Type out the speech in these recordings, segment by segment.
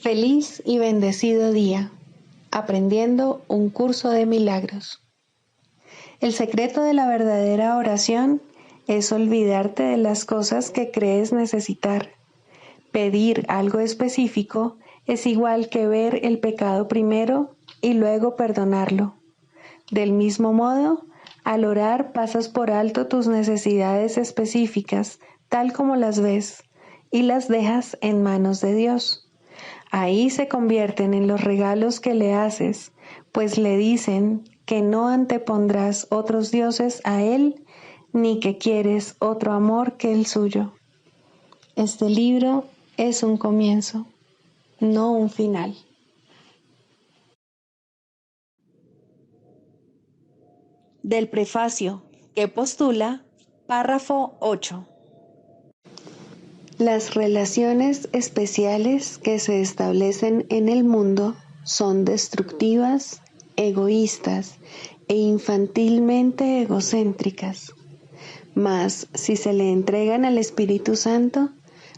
Feliz y bendecido día, aprendiendo un curso de milagros. El secreto de la verdadera oración es olvidarte de las cosas que crees necesitar. Pedir algo específico es igual que ver el pecado primero y luego perdonarlo. Del mismo modo, al orar pasas por alto tus necesidades específicas, tal como las ves, y las dejas en manos de Dios. Ahí se convierten en los regalos que le haces, pues le dicen que no antepondrás otros dioses a Él, ni que quieres otro amor que el suyo. Este libro es un comienzo, no un final. Del prefacio que postula, párrafo 8. Las relaciones especiales que se establecen en el mundo son destructivas, egoístas e infantilmente egocéntricas. Mas, si se le entregan al Espíritu Santo,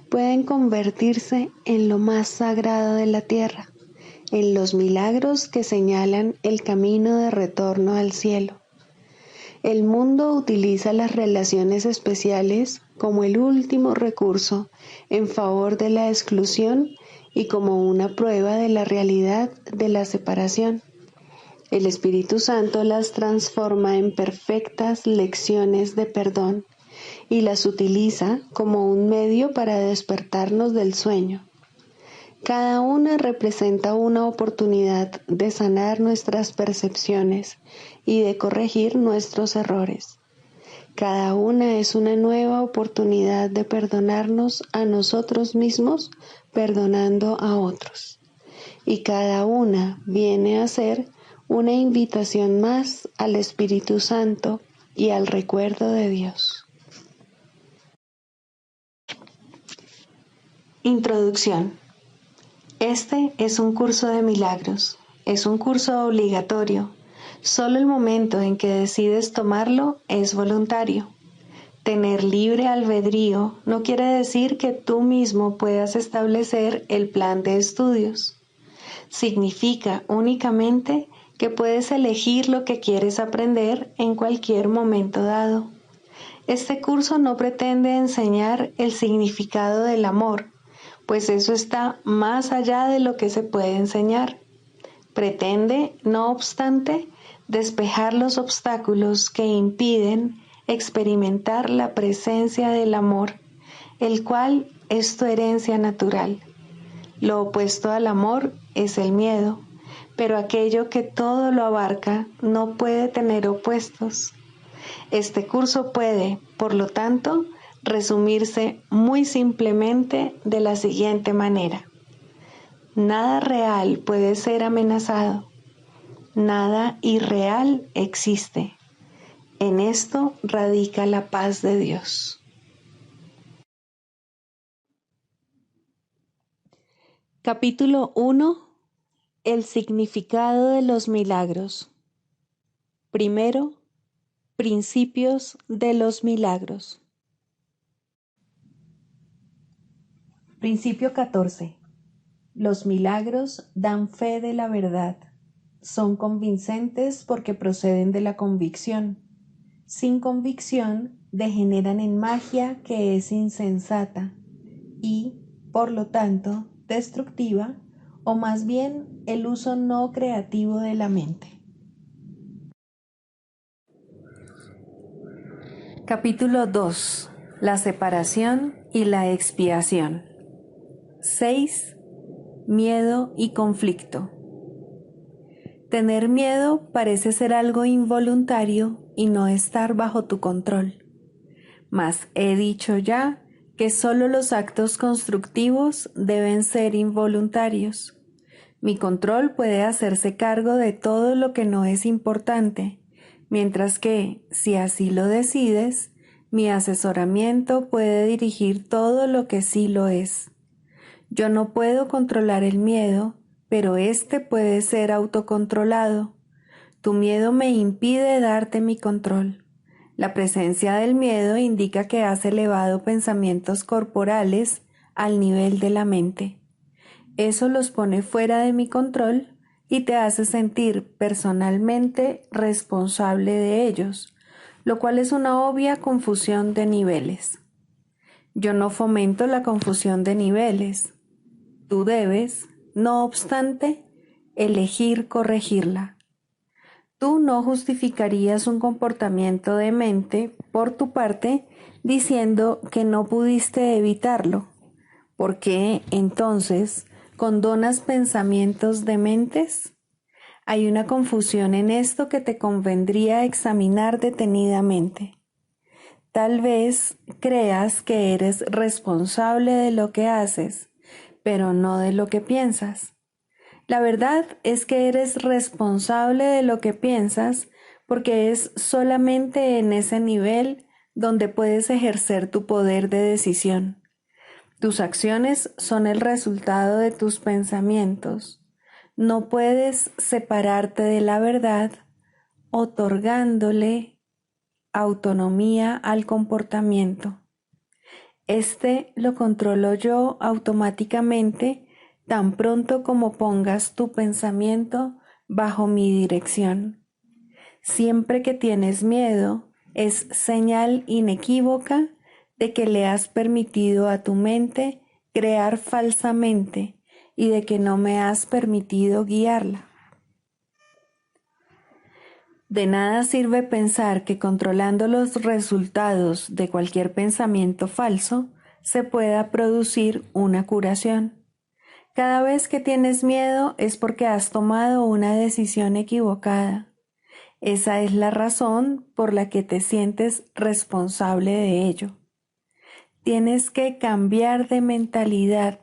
pueden convertirse en lo más sagrado de la tierra, en los milagros que señalan el camino de retorno al cielo. El mundo utiliza las relaciones especiales como el último recurso en favor de la exclusión y como una prueba de la realidad de la separación. El Espíritu Santo las transforma en perfectas lecciones de perdón y las utiliza como un medio para despertarnos del sueño. Cada una representa una oportunidad de sanar nuestras percepciones y de corregir nuestros errores. Cada una es una nueva oportunidad de perdonarnos a nosotros mismos, perdonando a otros. Y cada una viene a ser una invitación más al Espíritu Santo y al recuerdo de Dios. Introducción. Este es un curso de milagros, es un curso obligatorio. Solo el momento en que decides tomarlo es voluntario. Tener libre albedrío no quiere decir que tú mismo puedas establecer el plan de estudios. Significa únicamente que puedes elegir lo que quieres aprender en cualquier momento dado. Este curso no pretende enseñar el significado del amor, pues eso está más allá de lo que se puede enseñar. Pretende, no obstante, despejar los obstáculos que impiden experimentar la presencia del amor, el cual es tu herencia natural. Lo opuesto al amor es el miedo, pero aquello que todo lo abarca no puede tener opuestos. Este curso puede, por lo tanto, resumirse muy simplemente de la siguiente manera. Nada real puede ser amenazado. Nada irreal existe. En esto radica la paz de Dios. Capítulo 1. El significado de los milagros. Primero, principios de los milagros. Principio 14. Los milagros dan fe de la verdad. Son convincentes porque proceden de la convicción. Sin convicción, degeneran en magia que es insensata y, por lo tanto, destructiva, o más bien el uso no creativo de la mente. Capítulo 2. La separación y la expiación. 6. Miedo y conflicto. Tener miedo parece ser algo involuntario y no estar bajo tu control. Mas he dicho ya que solo los actos constructivos deben ser involuntarios. Mi control puede hacerse cargo de todo lo que no es importante, mientras que, si así lo decides, mi asesoramiento puede dirigir todo lo que sí lo es. Yo no puedo controlar el miedo, pero éste puede ser autocontrolado. Tu miedo me impide darte mi control. La presencia del miedo indica que has elevado pensamientos corporales al nivel de la mente. Eso los pone fuera de mi control y te hace sentir personalmente responsable de ellos, lo cual es una obvia confusión de niveles. Yo no fomento la confusión de niveles. Tú debes, no obstante, elegir corregirla. Tú no justificarías un comportamiento demente por tu parte diciendo que no pudiste evitarlo. ¿Por qué, entonces, condonas pensamientos dementes? Hay una confusión en esto que te convendría examinar detenidamente. Tal vez creas que eres responsable de lo que haces, pero no de lo que piensas. La verdad es que eres responsable de lo que piensas porque es solamente en ese nivel donde puedes ejercer tu poder de decisión. Tus acciones son el resultado de tus pensamientos. No puedes separarte de la verdad otorgándole autonomía al comportamiento. Este lo controlo yo automáticamente tan pronto como pongas tu pensamiento bajo mi dirección. Siempre que tienes miedo, es señal inequívoca de que le has permitido a tu mente crear falsamente y de que no me has permitido guiarla. De nada sirve pensar que controlando los resultados de cualquier pensamiento falso se pueda producir una curación. Cada vez que tienes miedo es porque has tomado una decisión equivocada. Esa es la razón por la que te sientes responsable de ello. Tienes que cambiar de mentalidad,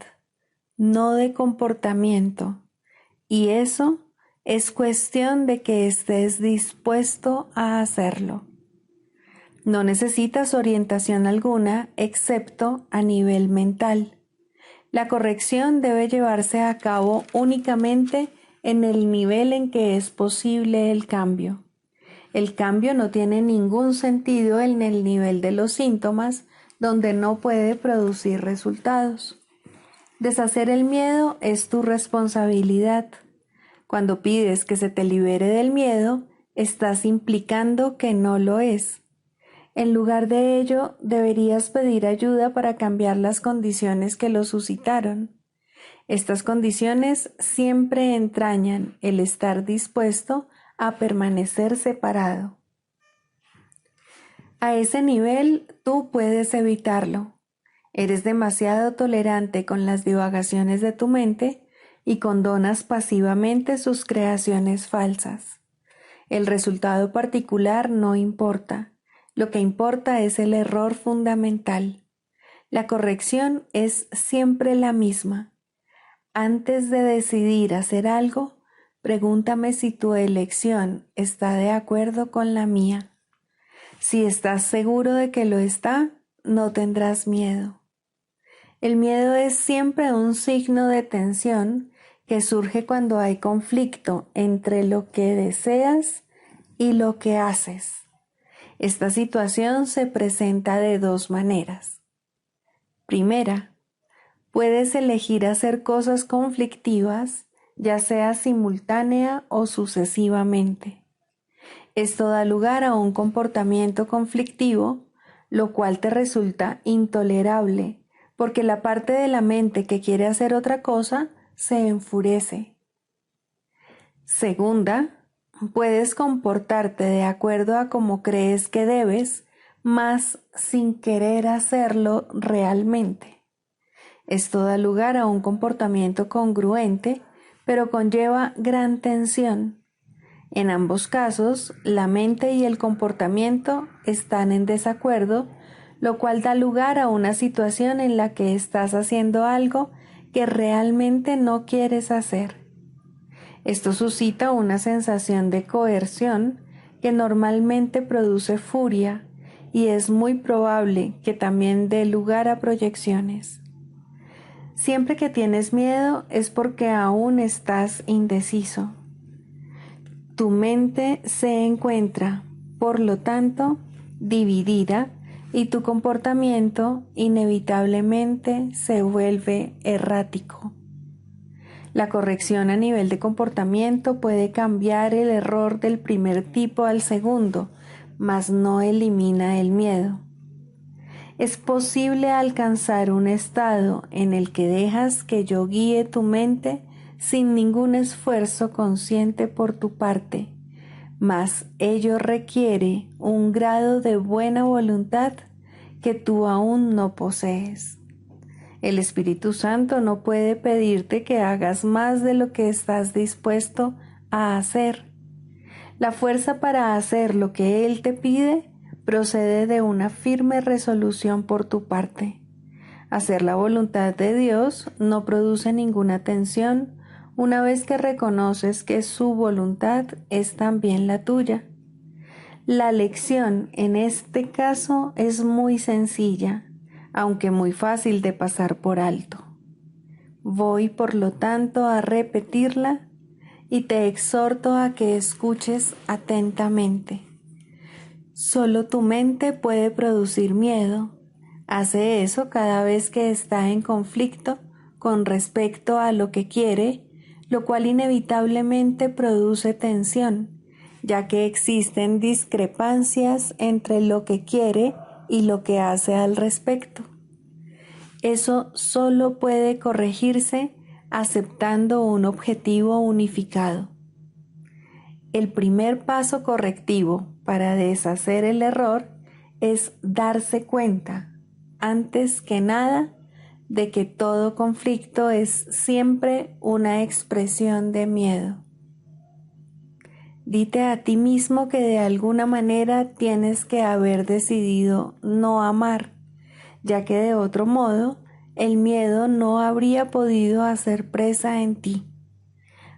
no de comportamiento, y eso es cuestión de que estés dispuesto a hacerlo. No necesitas orientación alguna excepto a nivel mental. La corrección debe llevarse a cabo únicamente en el nivel en que es posible el cambio. El cambio no tiene ningún sentido en el nivel de los síntomas, donde no puede producir resultados. Deshacer el miedo es tu responsabilidad. Cuando pides que se te libere del miedo, estás implicando que no lo es. En lugar de ello, deberías pedir ayuda para cambiar las condiciones que lo suscitaron. Estas condiciones siempre entrañan el estar dispuesto a permanecer separado. A ese nivel, tú puedes evitarlo. Eres demasiado tolerante con las divagaciones de tu mente y condonas pasivamente sus creaciones falsas. El resultado particular no importa. Lo que importa es el error fundamental. La corrección es siempre la misma. Antes de decidir hacer algo, pregúntame si tu elección está de acuerdo con la mía. Si estás seguro de que lo está, no tendrás miedo. El miedo es siempre un signo de tensión que surge cuando hay conflicto entre lo que deseas y lo que haces. Esta situación se presenta de dos maneras. Primera, puedes elegir hacer cosas conflictivas, ya sea simultánea o sucesivamente. Esto da lugar a un comportamiento conflictivo, lo cual te resulta intolerable, porque la parte de la mente que quiere hacer otra cosa se enfurece. Segunda, puedes comportarte de acuerdo a cómo crees que debes, mas sin querer hacerlo realmente. Esto da lugar a un comportamiento congruente, pero conlleva gran tensión. En ambos casos, la mente y el comportamiento están en desacuerdo, lo cual da lugar a una situación en la que estás haciendo algo que realmente no quieres hacer. Esto suscita una sensación de coerción que normalmente produce furia y es muy probable que también dé lugar a proyecciones. Siempre que tienes miedo es porque aún estás indeciso. Tu mente se encuentra, por lo tanto, dividida y tu comportamiento inevitablemente se vuelve errático. La corrección a nivel de comportamiento puede cambiar el error del primer tipo al segundo, mas no elimina el miedo. Es posible alcanzar un estado en el que dejas que yo guíe tu mente sin ningún esfuerzo consciente por tu parte, mas ello requiere un grado de buena voluntad que tú aún no posees. El Espíritu Santo no puede pedirte que hagas más de lo que estás dispuesto a hacer. La fuerza para hacer lo que Él te pide procede de una firme resolución por tu parte. Hacer la voluntad de Dios no produce ninguna tensión una vez que reconoces que su voluntad es también la tuya. La lección en este caso es muy sencilla, aunque muy fácil de pasar por alto. Voy, por lo tanto, a repetirla y te exhorto a que escuches atentamente. Solo tu mente puede producir miedo. Hace eso cada vez que está en conflicto con respecto a lo que quiere, lo cual inevitablemente produce tensión, ya que existen discrepancias entre lo que quiere y lo que hace al respecto. Eso solo puede corregirse aceptando un objetivo unificado. El primer paso correctivo para deshacer el error es darse cuenta, antes que nada, de que todo conflicto es siempre una expresión de miedo. Dite a ti mismo que de alguna manera tienes que haber decidido no amar, ya que de otro modo el miedo no habría podido hacer presa en ti.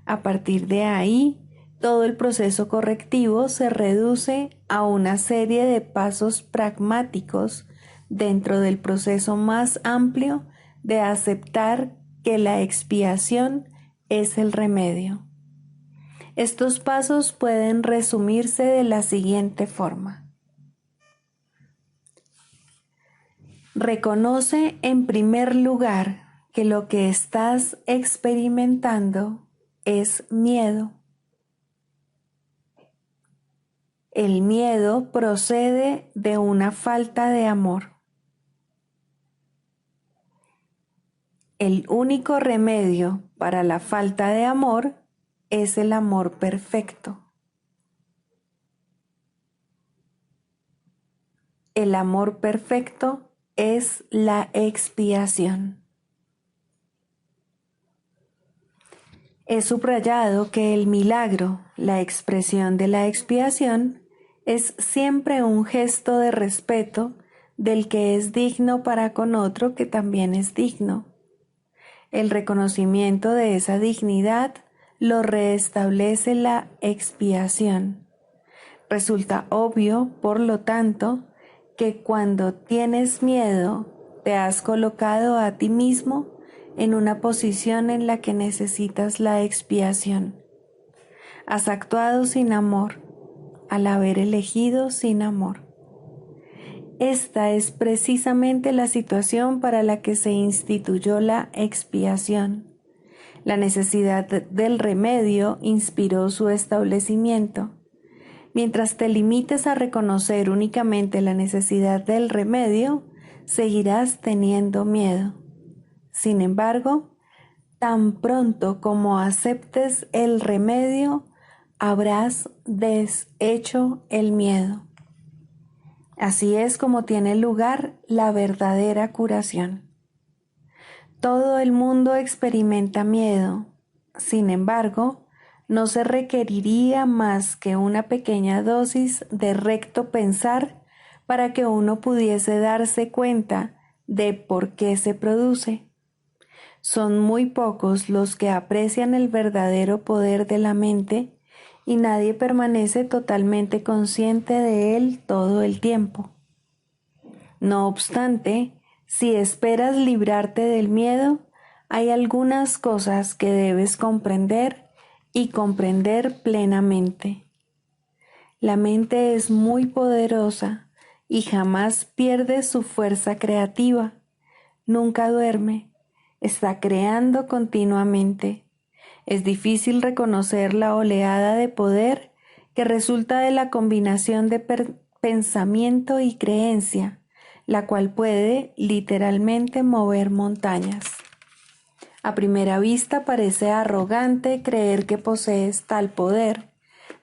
A partir de ahí, todo el proceso correctivo se reduce a una serie de pasos pragmáticos dentro del proceso más amplio de aceptar que la expiación es el remedio. Estos pasos pueden resumirse de la siguiente forma. Reconoce en primer lugar que lo que estás experimentando es miedo. El miedo procede de una falta de amor. El único remedio para la falta de amor es el amor perfecto. El amor perfecto es la expiación. He subrayado que el milagro, la expresión de la expiación, es siempre un gesto de respeto del que es digno para con otro que también es digno. El reconocimiento de esa dignidad lo restablece la expiación. Resulta obvio, por lo tanto, que cuando tienes miedo, te has colocado a ti mismo en una posición en la que necesitas la expiación. Has actuado sin amor, al haber elegido sin amor. Esta es precisamente la situación para la que se instituyó la expiación. La necesidad del remedio inspiró su establecimiento. Mientras te limites a reconocer únicamente la necesidad del remedio, seguirás teniendo miedo. Sin embargo, tan pronto como aceptes el remedio, habrás deshecho el miedo. Así es como tiene lugar la verdadera curación. Todo el mundo experimenta miedo. Sin embargo, no se requeriría más que una pequeña dosis de recto pensar para que uno pudiese darse cuenta de por qué se produce. Son muy pocos los que aprecian el verdadero poder de la mente y nadie permanece totalmente consciente de él todo el tiempo. No obstante, si esperas librarte del miedo, hay algunas cosas que debes comprender y comprender plenamente. La mente es muy poderosa y jamás pierde su fuerza creativa. Nunca duerme, está creando continuamente. Es difícil reconocer la oleada de poder que resulta de la combinación de pensamiento y creencia, la cual puede literalmente mover montañas. A primera vista parece arrogante creer que posees tal poder,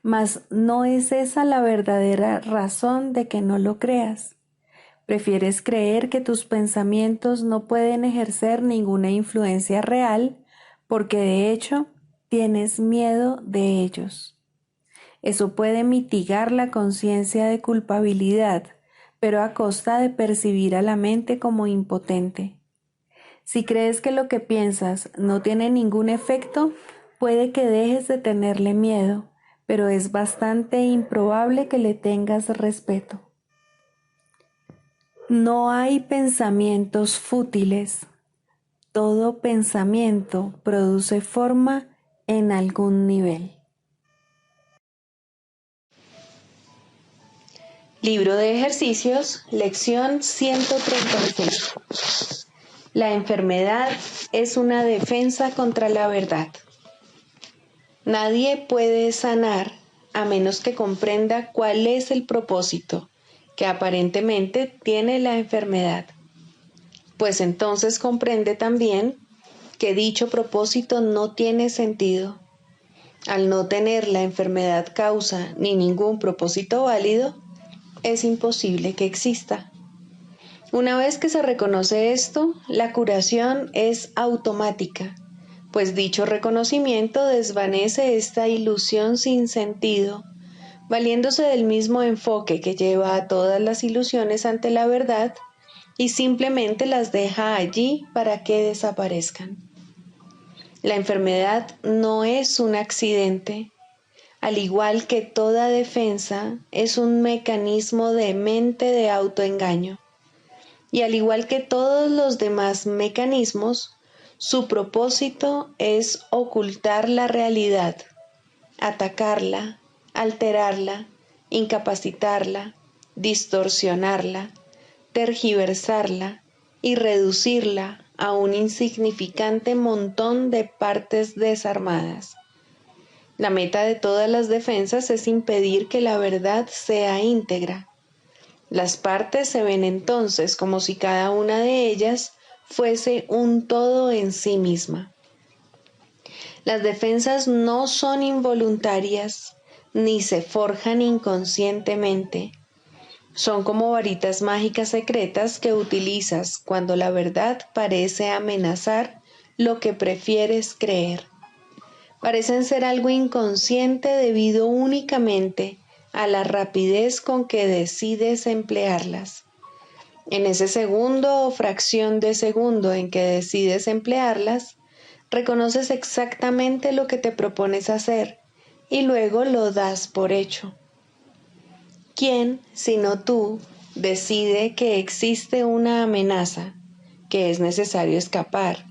mas no es esa la verdadera razón de que no lo creas. Prefieres creer que tus pensamientos no pueden ejercer ninguna influencia real porque de hecho tienes miedo de ellos. Eso puede mitigar la conciencia de culpabilidad, pero a costa de percibir a la mente como impotente. Si crees que lo que piensas no tiene ningún efecto, puede que dejes de tenerle miedo, pero es bastante improbable que le tengas respeto. No hay pensamientos fútiles. Todo pensamiento produce forma en algún nivel. Libro de ejercicios, lección 136. La enfermedad es una defensa contra la verdad. Nadie puede sanar a menos que comprenda cuál es el propósito que aparentemente tiene la enfermedad, pues entonces comprende también que dicho propósito no tiene sentido. Al no tener la enfermedad causa ni ningún propósito válido, es imposible que exista. Una vez que se reconoce esto, la curación es automática, pues dicho reconocimiento desvanece esta ilusión sin sentido, valiéndose del mismo enfoque que lleva a todas las ilusiones ante la verdad y simplemente las deja allí para que desaparezcan. La enfermedad no es un accidente, al igual que toda defensa es un mecanismo de mente de autoengaño. Y al igual que todos los demás mecanismos, su propósito es ocultar la realidad, atacarla, alterarla, incapacitarla, distorsionarla, tergiversarla y reducirla a un insignificante montón de partes desarmadas. La meta de todas las defensas es impedir que la verdad sea íntegra. Las partes se ven entonces como si cada una de ellas fuese un todo en sí misma. Las defensas no son involuntarias ni se forjan inconscientemente. Son como varitas mágicas secretas que utilizas cuando la verdad parece amenazar lo que prefieres creer. Parecen ser algo inconsciente debido únicamente a la rapidez con que decides emplearlas. En ese segundo o fracción de segundo en que decides emplearlas, reconoces exactamente lo que te propones hacer y luego lo das por hecho. ¿Quién, sino tú, decide que existe una amenaza, que es necesario escapar,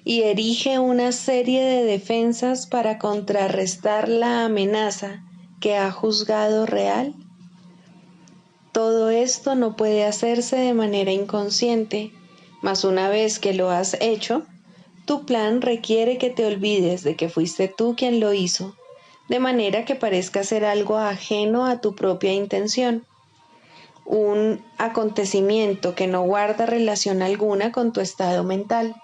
y erige una serie de defensas para contrarrestar la amenaza que ha juzgado real? Todo esto no puede hacerse de manera inconsciente, mas una vez que lo has hecho, tu plan requiere que te olvides de que fuiste tú quien lo hizo, de manera que parezca ser algo ajeno a tu propia intención, un acontecimiento que no guarda relación alguna con tu estado mental,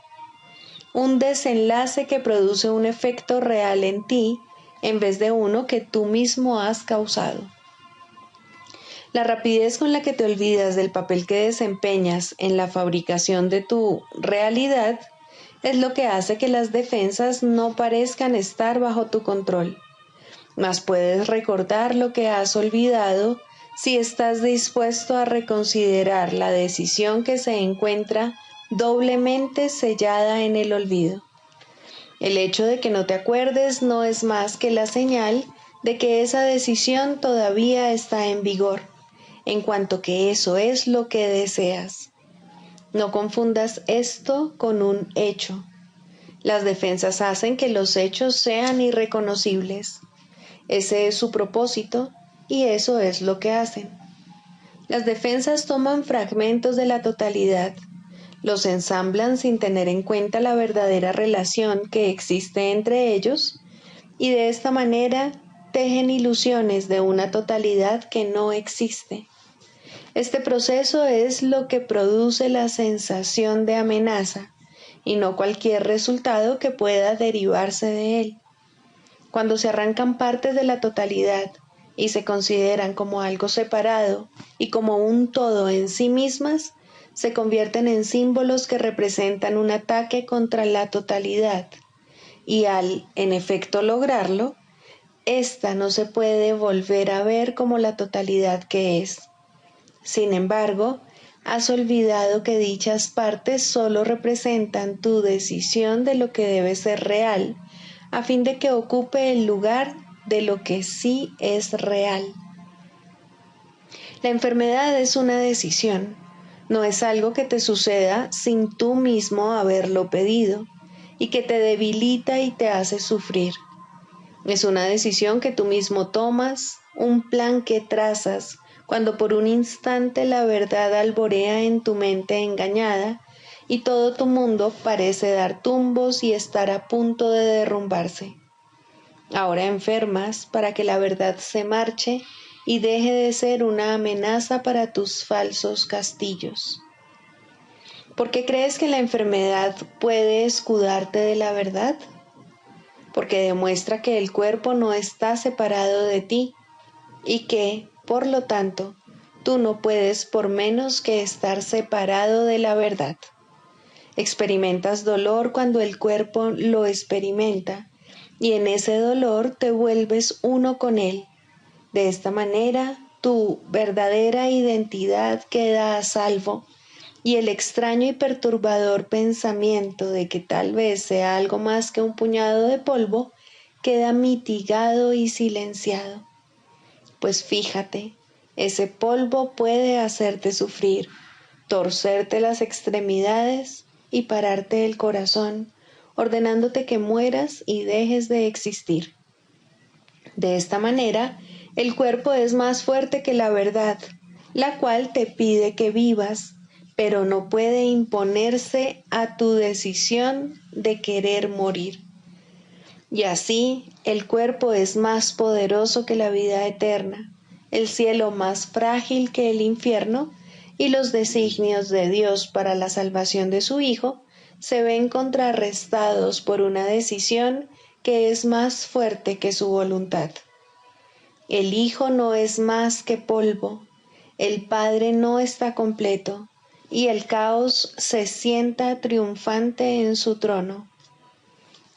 un desenlace que produce un efecto real en ti en vez de uno que tú mismo has causado. La rapidez con la que te olvidas del papel que desempeñas en la fabricación de tu realidad es lo que hace que las defensas no parezcan estar bajo tu control. Mas puedes recordar lo que has olvidado si estás dispuesto a reconsiderar la decisión que se encuentra doblemente sellada en el olvido. El hecho de que no te acuerdes no es más que la señal de que esa decisión todavía está en vigor, en cuanto que eso es lo que deseas. No confundas esto con un hecho. Las defensas hacen que los hechos sean irreconocibles. Ese es su propósito y eso es lo que hacen. Las defensas toman fragmentos de la totalidad, los ensamblan sin tener en cuenta la verdadera relación que existe entre ellos y de esta manera tejen ilusiones de una totalidad que no existe. Este proceso es lo que produce la sensación de amenaza y no cualquier resultado que pueda derivarse de él. Cuando se arrancan partes de la totalidad y se consideran como algo separado y como un todo en sí mismas, se convierten en símbolos que representan un ataque contra la totalidad, y al, en efecto, lograrlo, ésta no se puede volver a ver como la totalidad que es. Sin embargo, has olvidado que dichas partes solo representan tu decisión de lo que debe ser real, a fin de que ocupe el lugar de lo que sí es real. La enfermedad es una decisión, no es algo que te suceda sin tú mismo haberlo pedido y que te debilita y te hace sufrir. Es una decisión que tú mismo tomas, un plan que trazas cuando por un instante la verdad alborea en tu mente engañada y todo tu mundo parece dar tumbos y estar a punto de derrumbarse. Ahora enfermas para que la verdad se marche y deje de ser una amenaza para tus falsos castillos. ¿Por qué crees que la enfermedad puede escudarte de la verdad? Porque demuestra que el cuerpo no está separado de ti y que, por lo tanto, tú no puedes por menos que estar separado de la verdad. Experimentas dolor cuando el cuerpo lo experimenta y en ese dolor te vuelves uno con él. De esta manera, tu verdadera identidad queda a salvo y el extraño y perturbador pensamiento de que tal vez sea algo más que un puñado de polvo queda mitigado y silenciado. Pues fíjate, ese polvo puede hacerte sufrir, torcerte las extremidades y pararte el corazón, ordenándote que mueras y dejes de existir. De esta manera, el cuerpo es más fuerte que la verdad, la cual te pide que vivas, pero no puede imponerse a tu decisión de querer morir. Y así, el cuerpo es más poderoso que la vida eterna, el cielo más frágil que el infierno, y los designios de Dios para la salvación de su Hijo se ven contrarrestados por una decisión que es más fuerte que su voluntad. El Hijo no es más que polvo, el Padre no está completo, y el caos se sienta triunfante en su trono.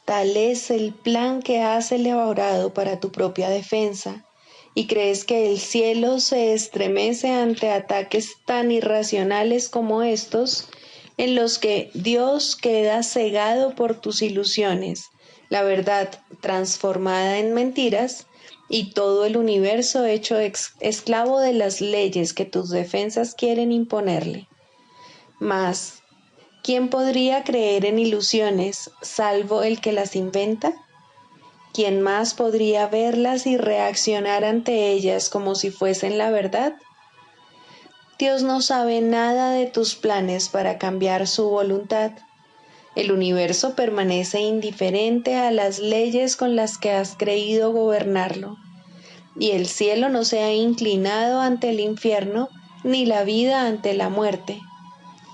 Tal es el plan que has elaborado para tu propia defensa, y crees que el cielo se estremece ante ataques tan irracionales como estos, en los que Dios queda cegado por tus ilusiones, la verdad transformada en mentiras, y todo el universo hecho esclavo de las leyes que tus defensas quieren imponerle. Mas, ¿quién podría creer en ilusiones salvo el que las inventa? ¿Quién más podría verlas y reaccionar ante ellas como si fuesen la verdad? Dios no sabe nada de tus planes para cambiar su voluntad. El universo permanece indiferente a las leyes con las que has creído gobernarlo, y el cielo no se ha inclinado ante el infierno, ni la vida ante la muerte.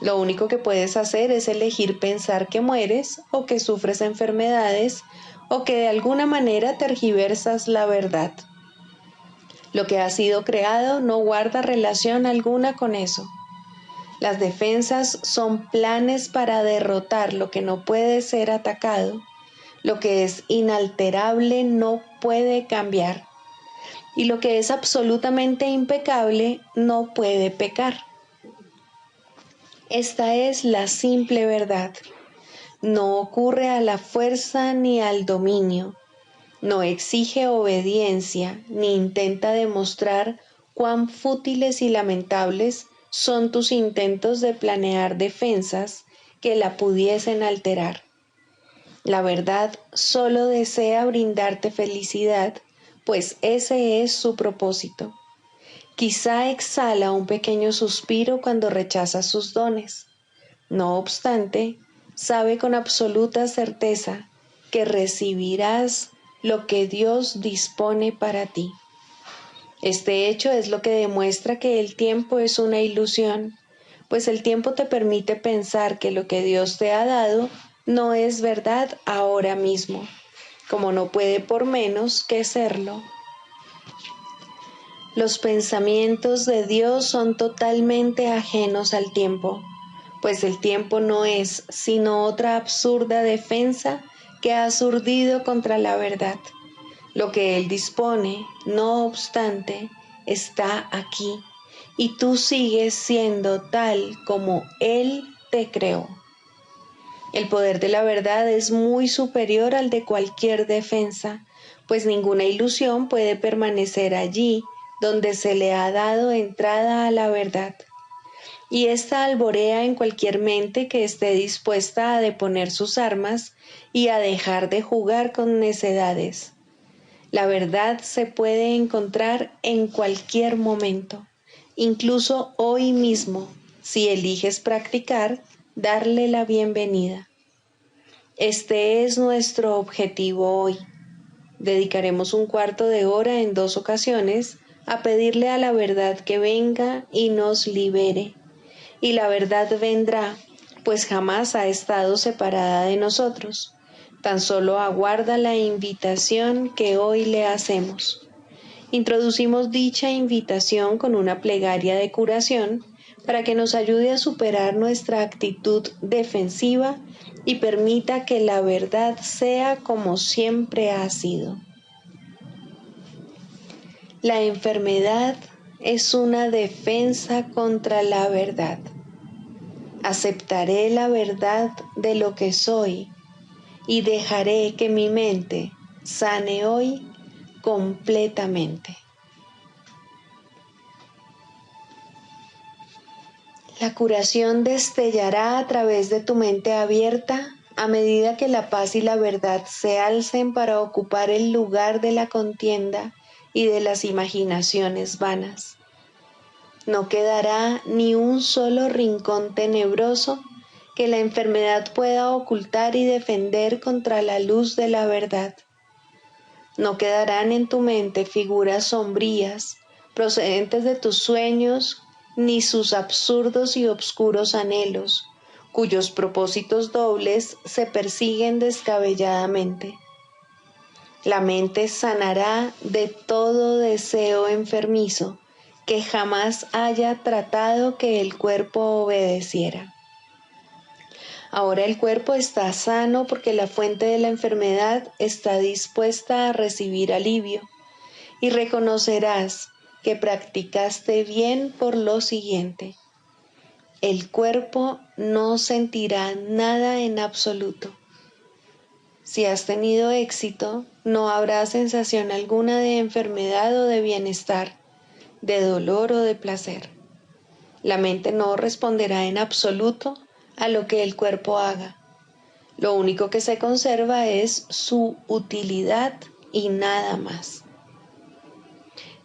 Lo único que puedes hacer es elegir pensar que mueres o que sufres enfermedades o que de alguna manera tergiversas la verdad. Lo que ha sido creado no guarda relación alguna con eso. Las defensas son planes para derrotar lo que no puede ser atacado. Lo que es inalterable no puede cambiar. Y lo que es absolutamente impecable no puede pecar. Esta es la simple verdad. No ocurre a la fuerza ni al dominio. No exige obediencia ni intenta demostrar cuán fútiles y lamentables son tus intentos de planear defensas que la pudiesen alterar. La verdad solo desea brindarte felicidad, pues ese es su propósito. Quizá exhala un pequeño suspiro cuando rechazas sus dones, No obstante, sabe con absoluta certeza que recibirás lo que Dios dispone para ti. Este hecho es lo que demuestra que el tiempo es una ilusión, pues el tiempo te permite pensar que lo que Dios te ha dado no es verdad ahora mismo, como no puede por menos que serlo. Los pensamientos de Dios son totalmente ajenos al tiempo, pues el tiempo no es sino otra absurda defensa que ha surdido contra la verdad. Lo que Él dispone, no obstante, está aquí, y tú sigues siendo tal como Él te creó. El poder de la verdad es muy superior al de cualquier defensa, pues ninguna ilusión puede permanecer allí donde se le ha dado entrada a la verdad. Y ésta alborea en cualquier mente que esté dispuesta a deponer sus armas y a dejar de jugar con necedades. La verdad se puede encontrar en cualquier momento, incluso hoy mismo, si eliges practicar, darle la bienvenida. Este es nuestro objetivo hoy. Dedicaremos un cuarto de hora en 2 ocasiones a pedirle a la verdad que venga y nos libere. Y la verdad vendrá, pues jamás ha estado separada de nosotros. Tan solo aguarda la invitación que hoy le hacemos. Introducimos dicha invitación con una plegaria de curación para que nos ayude a superar nuestra actitud defensiva y permita que la verdad sea como siempre ha sido. La enfermedad es una defensa contra la verdad. Aceptaré la verdad de lo que soy y dejaré que mi mente sane hoy completamente. La curación destellará a través de tu mente abierta a medida que la paz y la verdad se alcen para ocupar el lugar de la contienda y de las imaginaciones vanas. No quedará ni un solo rincón tenebroso que la enfermedad pueda ocultar y defender contra la luz de la verdad. No quedarán en tu mente figuras sombrías procedentes de tus sueños, ni sus absurdos y obscuros anhelos, cuyos propósitos dobles se persiguen descabelladamente. La mente sanará de todo deseo enfermizo que jamás haya tratado que el cuerpo obedeciera. Ahora el cuerpo está sano porque la fuente de la enfermedad está dispuesta a recibir alivio, y reconocerás que practicaste bien por lo siguiente. El cuerpo no sentirá nada en absoluto. Si has tenido éxito, no habrá sensación alguna de enfermedad o de bienestar, de dolor o de placer. La mente no responderá en absoluto a lo que el cuerpo haga. Lo único que se conserva es su utilidad y nada más.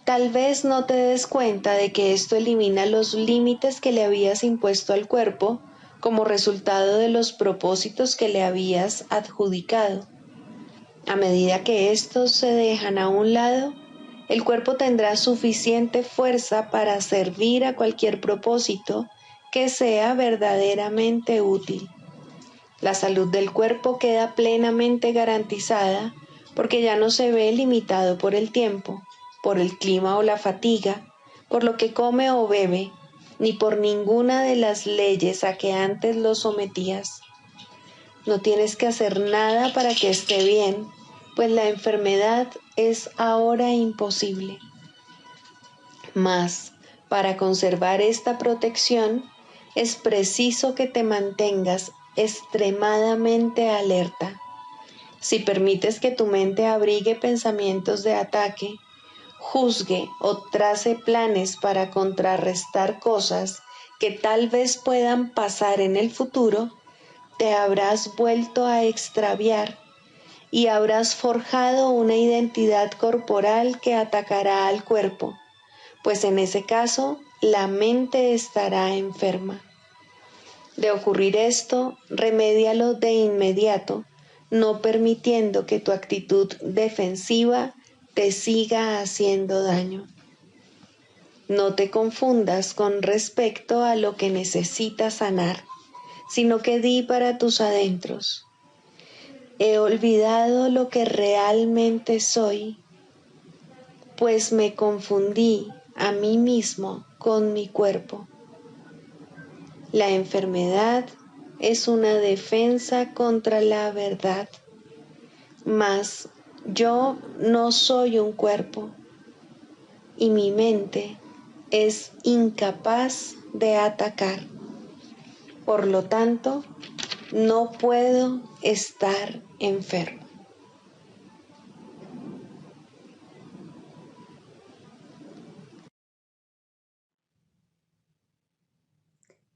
Tal vez no te des cuenta de que esto elimina los límites que le habías impuesto al cuerpo como resultado de los propósitos que le habías adjudicado. A medida que estos se dejan a un lado, el cuerpo tendrá suficiente fuerza para servir a cualquier propósito que sea verdaderamente útil. La salud del cuerpo queda plenamente garantizada porque ya no se ve limitado por el tiempo, por el clima o la fatiga, por lo que come o bebe, ni por ninguna de las leyes a que antes lo sometías. No tienes que hacer nada para que esté bien, pues la enfermedad es ahora imposible. Mas, para conservar esta protección, es preciso que te mantengas extremadamente alerta. Si permites que tu mente abrigue pensamientos de ataque, juzgue o trace planes para contrarrestar cosas que tal vez puedan pasar en el futuro, te habrás vuelto a extraviar y habrás forjado una identidad corporal que atacará al cuerpo, pues en ese caso la mente estará enferma. De ocurrir esto, remédialo de inmediato, no permitiendo que tu actitud defensiva te siga haciendo daño. No te confundas con respecto a lo que necesitas sanar, sino que di para tus adentros: he olvidado lo que realmente soy, pues me confundí a mí mismo con mi cuerpo. La enfermedad es una defensa contra la verdad, mas yo no soy un cuerpo y mi mente es incapaz de atacar. Por lo tanto, no puedo estar enfermo.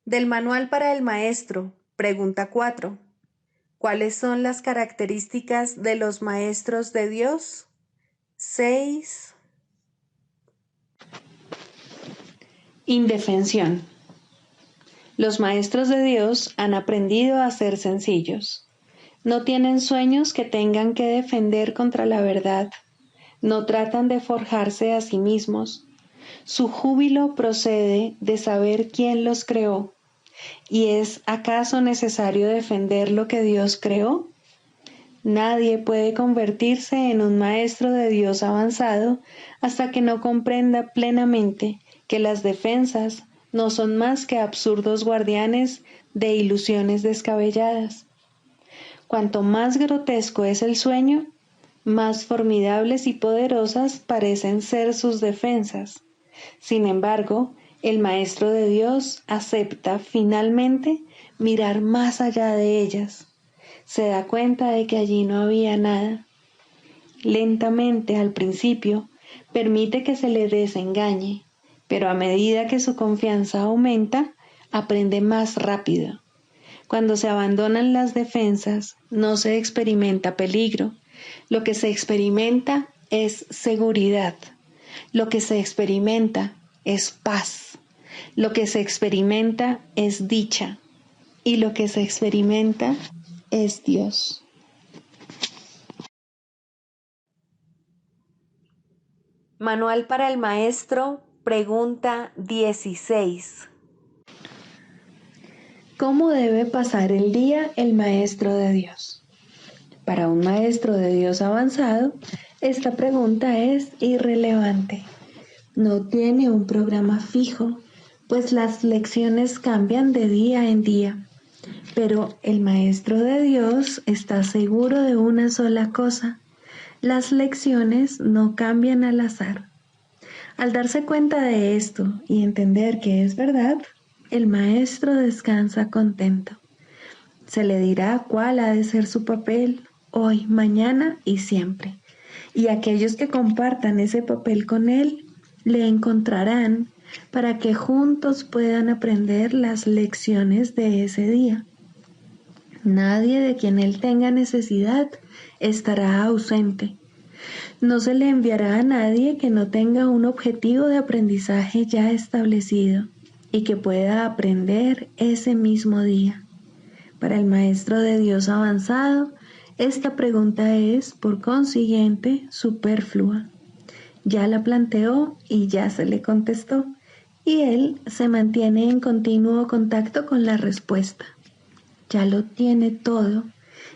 Del manual para el maestro, pregunta 4. ¿Cuáles son las características de los maestros de Dios? 6. Indefensión. Los maestros de Dios han aprendido a ser sencillos. No tienen sueños que tengan que defender contra la verdad. No tratan de forjarse a sí mismos. Su júbilo procede de saber quién los creó. ¿Y es acaso necesario defender lo que Dios creó? Nadie puede convertirse en un maestro de Dios avanzado hasta que no comprenda plenamente que las defensas no son más que absurdos guardianes de ilusiones descabelladas. Cuanto más grotesco es el sueño, más formidables y poderosas parecen ser sus defensas. Sin embargo, el Maestro de Dios acepta finalmente mirar más allá de ellas. Se da cuenta de que allí no había nada. Lentamente, al principio, permite que se le desengañe, pero a medida que su confianza aumenta, aprende más rápido. Cuando se abandonan las defensas, no se experimenta peligro. Lo que se experimenta es seguridad. Lo que se experimenta es paz. Lo que se experimenta es dicha. Y lo que se experimenta es Dios. Manual para el maestro, pregunta 16. ¿Cómo debe pasar el día el maestro de Dios? Para un maestro de Dios avanzado, esta pregunta es irrelevante. No tiene un programa fijo, pues las lecciones cambian de día en día. Pero el maestro de Dios está seguro de una sola cosa: las lecciones no cambian al azar. Al darse cuenta de esto y entender que es verdad, el maestro descansa contento. Se le dirá cuál ha de ser su papel hoy, mañana y siempre. Y aquellos que compartan ese papel con él le encontrarán para que juntos puedan aprender las lecciones de ese día. Nadie de quien él tenga necesidad estará ausente. No se le enviará a nadie que no tenga un objetivo de aprendizaje ya establecido y que pueda aprender ese mismo día. Para el maestro de Dios avanzado, esta pregunta es, por consiguiente, superflua. Ya la planteó y ya se le contestó, y él se mantiene en continuo contacto con la respuesta. Ya lo tiene todo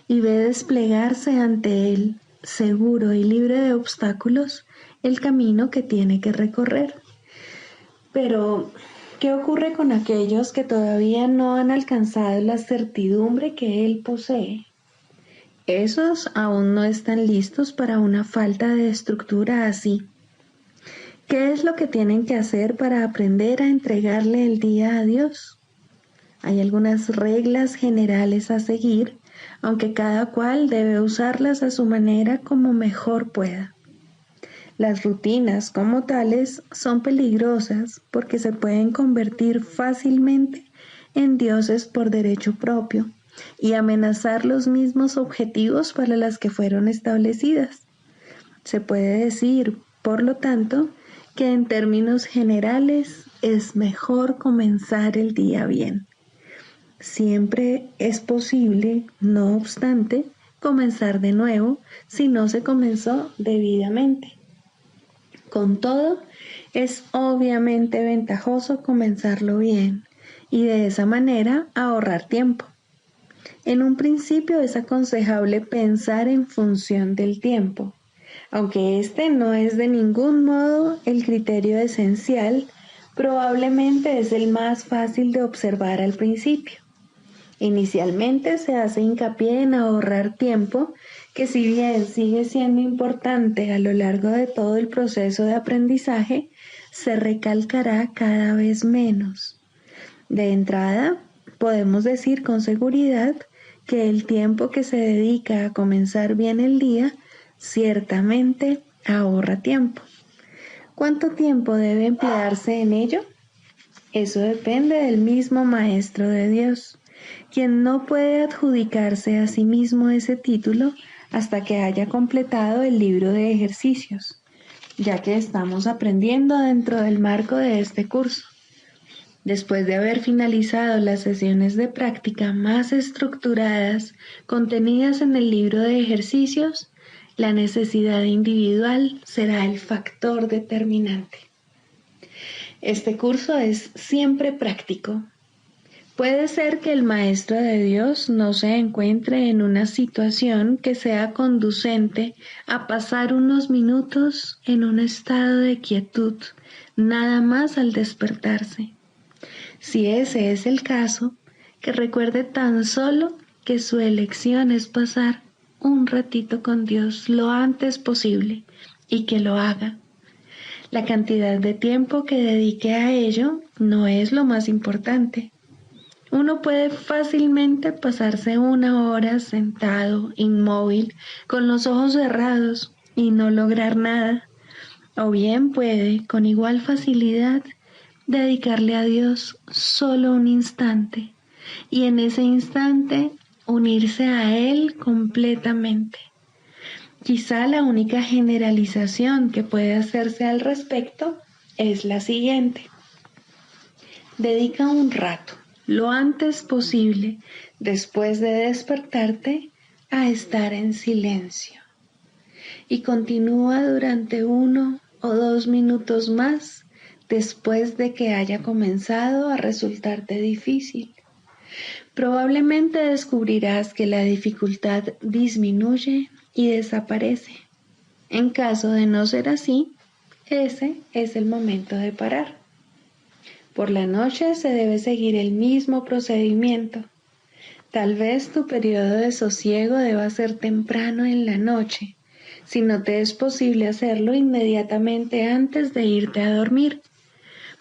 y ve desplegarse ante él, seguro y libre de obstáculos, el camino que tiene que recorrer. Pero, ¿qué ocurre con aquellos que todavía no han alcanzado la certidumbre que él posee? Esos aún no están listos para una falta de estructura así. ¿Qué es lo que tienen que hacer para aprender a entregarle el día a Dios? Hay algunas reglas generales a seguir, aunque cada cual debe usarlas a su manera como mejor pueda. Las rutinas como tales son peligrosas porque se pueden convertir fácilmente en dioses por derecho propio y amenazar los mismos objetivos para los que fueron establecidas. Se puede decir, por lo tanto, que en términos generales es mejor comenzar el día bien. Siempre es posible, no obstante, comenzar de nuevo si no se comenzó debidamente. Con todo, es obviamente ventajoso comenzarlo bien y de esa manera ahorrar tiempo. En un principio es aconsejable pensar en función del tiempo, aunque este no es de ningún modo el criterio esencial, probablemente es el más fácil de observar al principio. Inicialmente se hace hincapié en ahorrar tiempo, que si bien sigue siendo importante a lo largo de todo el proceso de aprendizaje, se recalcará cada vez menos. De entrada, podemos decir con seguridad que el tiempo que se dedica a comenzar bien el día ciertamente ahorra tiempo. ¿Cuánto tiempo debe emplearse en ello? Eso depende del mismo Maestro de Dios, quien no puede adjudicarse a sí mismo ese título hasta que haya completado el libro de ejercicios, ya que estamos aprendiendo dentro del marco de este curso. Después de haber finalizado las sesiones de práctica más estructuradas contenidas en el libro de ejercicios, la necesidad individual será el factor determinante. Este curso es siempre práctico. Puede ser que el Maestro de Dios no se encuentre en una situación que sea conducente a pasar unos minutos en un estado de quietud, nada más al despertarse. Si ese es el caso, que recuerde tan solo que su elección es pasar un ratito con Dios lo antes posible y que lo haga. La cantidad de tiempo que dedique a ello no es lo más importante. Uno puede fácilmente pasarse 1 hora sentado, inmóvil, con los ojos cerrados y no lograr nada. O bien puede, con igual facilidad, dedicarle a Dios solo un instante y en ese instante unirse a Él completamente. Quizá la única generalización que puede hacerse al respecto es la siguiente. Dedica un rato, lo antes posible, después de despertarte, a estar en silencio. Y continúa durante 1 o 2 minutos más después de que haya comenzado a resultarte difícil. Probablemente descubrirás que la dificultad disminuye y desaparece. En caso de no ser así, ese es el momento de parar. Por la noche se debe seguir el mismo procedimiento. Tal vez tu periodo de sosiego deba ser temprano en la noche, si no te es posible hacerlo inmediatamente antes de irte a dormir.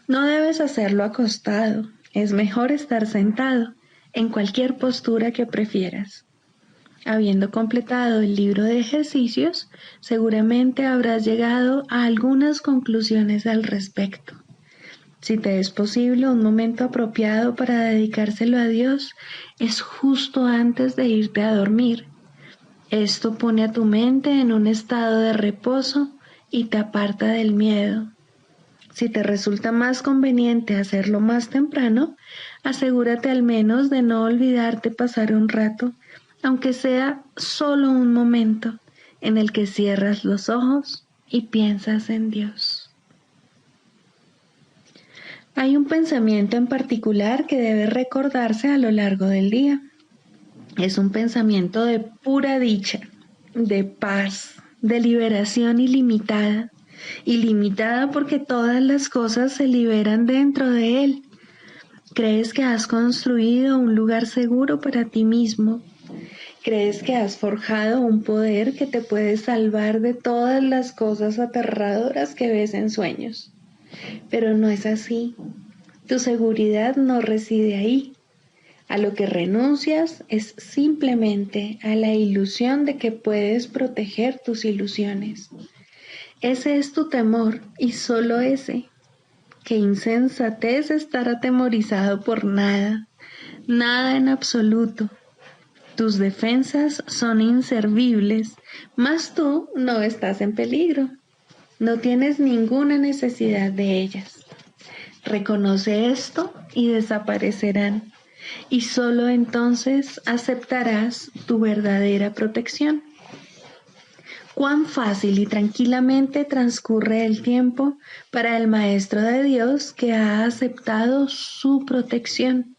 No debes hacerlo acostado, es mejor estar sentado, en cualquier postura que prefieras. Habiendo completado el libro de ejercicios, seguramente habrás llegado a algunas conclusiones al respecto. Si te es posible, un momento apropiado para dedicárselo a Dios es justo antes de irte a dormir. Esto pone a tu mente en un estado de reposo y te aparta del miedo. Si te resulta más conveniente hacerlo más temprano, asegúrate al menos de no olvidarte pasar un rato, aunque sea solo un momento, en el que cierras los ojos y piensas en Dios. Hay un pensamiento en particular que debe recordarse a lo largo del día. Es un pensamiento de pura dicha, de paz, de liberación ilimitada. Ilimitada porque todas las cosas se liberan dentro de él. Crees que has construido un lugar seguro para ti mismo. Crees que has forjado un poder que te puede salvar de todas las cosas aterradoras que ves en sueños. Pero no es así. Tu seguridad no reside ahí. A lo que renuncias es simplemente a la ilusión de que puedes proteger tus ilusiones. Ese es tu temor y solo ese. Qué insensatez estar atemorizado por nada, nada en absoluto. Tus defensas son inservibles, mas tú no estás en peligro. No tienes ninguna necesidad de ellas. Reconoce esto y desaparecerán. y solo entonces aceptarás tu verdadera protección. Cuán fácil y tranquilamente transcurre el tiempo para el Maestro de Dios que ha aceptado su protección.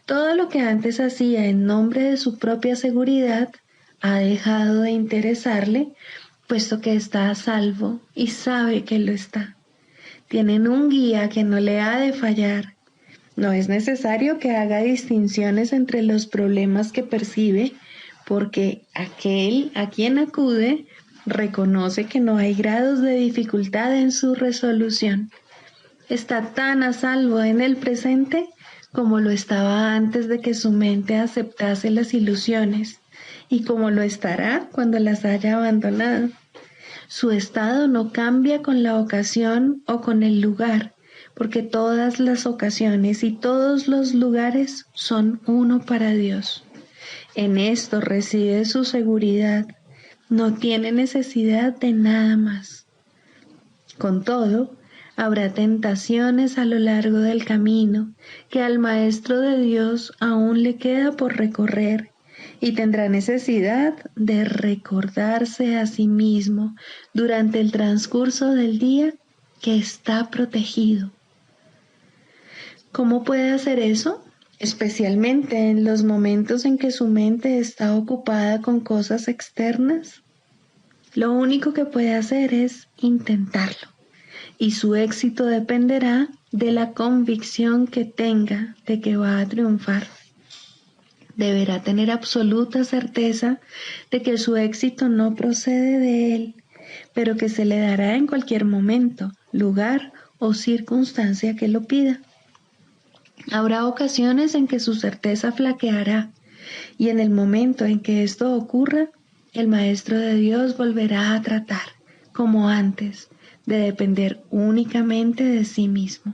Todo lo que antes hacía en nombre de su propia seguridad ha dejado de interesarle, puesto que está a salvo y sabe que lo está. Tienen un guía que no le ha de fallar. No es necesario que haga distinciones entre los problemas que percibe, porque aquel a quien acude reconoce que no hay grados de dificultad en su resolución. Está tan a salvo en el presente como lo estaba antes de que su mente aceptase las ilusiones, y como lo estará cuando las haya abandonado. Su estado no cambia con la ocasión o con el lugar, porque todas las ocasiones y todos los lugares son uno para Dios. En esto reside su seguridad. No tiene necesidad de nada más. Con todo, habrá tentaciones a lo largo del camino que al Maestro de Dios aún le queda por recorrer, y tendrá necesidad de recordarse a sí mismo durante el transcurso del día que está protegido. ¿Cómo puede hacer eso? Especialmente en los momentos en que su mente está ocupada con cosas externas. Lo único que puede hacer es intentarlo, y su éxito dependerá de la convicción que tenga de que va a triunfar. Deberá tener absoluta certeza de que su éxito no procede de él, pero que se le dará en cualquier momento, lugar o circunstancia que lo pida. Habrá ocasiones en que su certeza flaqueará, y en el momento en que esto ocurra, el Maestro de Dios volverá a tratar, como antes, de depender únicamente de sí mismo.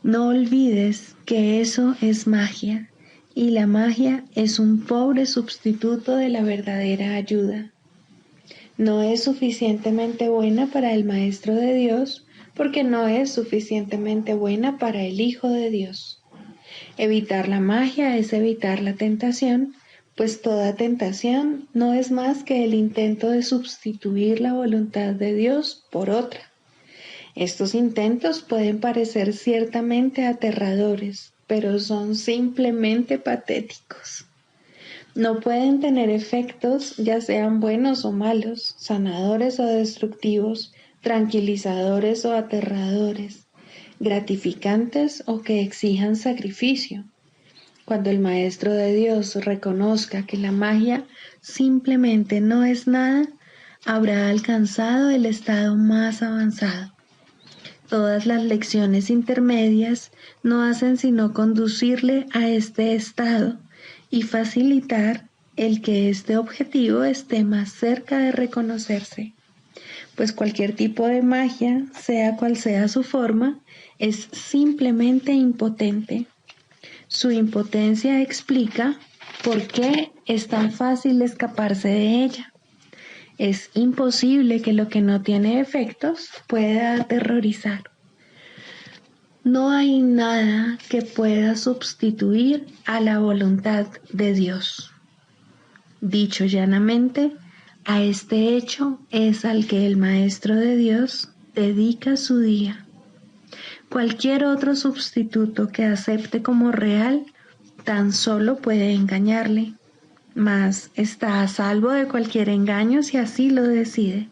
No olvides que eso es magia, y la magia es un pobre sustituto de la verdadera ayuda. No es suficientemente buena para el Maestro de Dios, porque no es suficientemente buena para el Hijo de Dios. Evitar la magia es evitar la tentación, pues toda tentación no es más que el intento de sustituir la voluntad de Dios por otra. Estos intentos pueden parecer ciertamente aterradores, pero son simplemente patéticos. No pueden tener efectos, ya sean buenos o malos, sanadores o destructivos, tranquilizadores o aterradores, gratificantes o que exijan sacrificio. Cuando el Maestro de Dios reconozca que la magia simplemente no es nada, habrá alcanzado el estado más avanzado. Todas las lecciones intermedias no hacen sino conducirle a este estado y facilitar el que este objetivo esté más cerca de reconocerse, pues cualquier tipo de magia, sea cual sea su forma, es simplemente impotente. Su impotencia explica por qué es tan fácil escaparse de ella. Es imposible que lo que no tiene efectos pueda aterrorizar. No hay nada que pueda sustituir a la voluntad de Dios. Dicho llanamente, a este hecho es al que el Maestro de Dios dedica su día. Cualquier otro sustituto que acepte como real tan solo puede engañarle, mas está a salvo de cualquier engaño si así lo decide.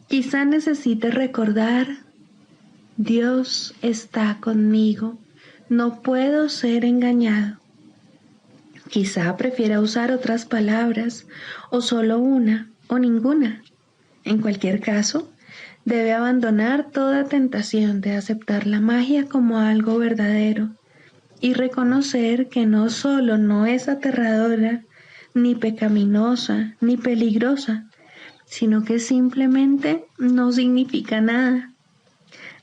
Quizá necesite recordar: Dios está conmigo, no puedo ser engañado. Quizá prefiera usar otras palabras, o solo una, o ninguna. En cualquier caso, debe abandonar toda tentación de aceptar la magia como algo verdadero y reconocer que no solo no es aterradora, ni pecaminosa, ni peligrosa, sino que simplemente no significa nada.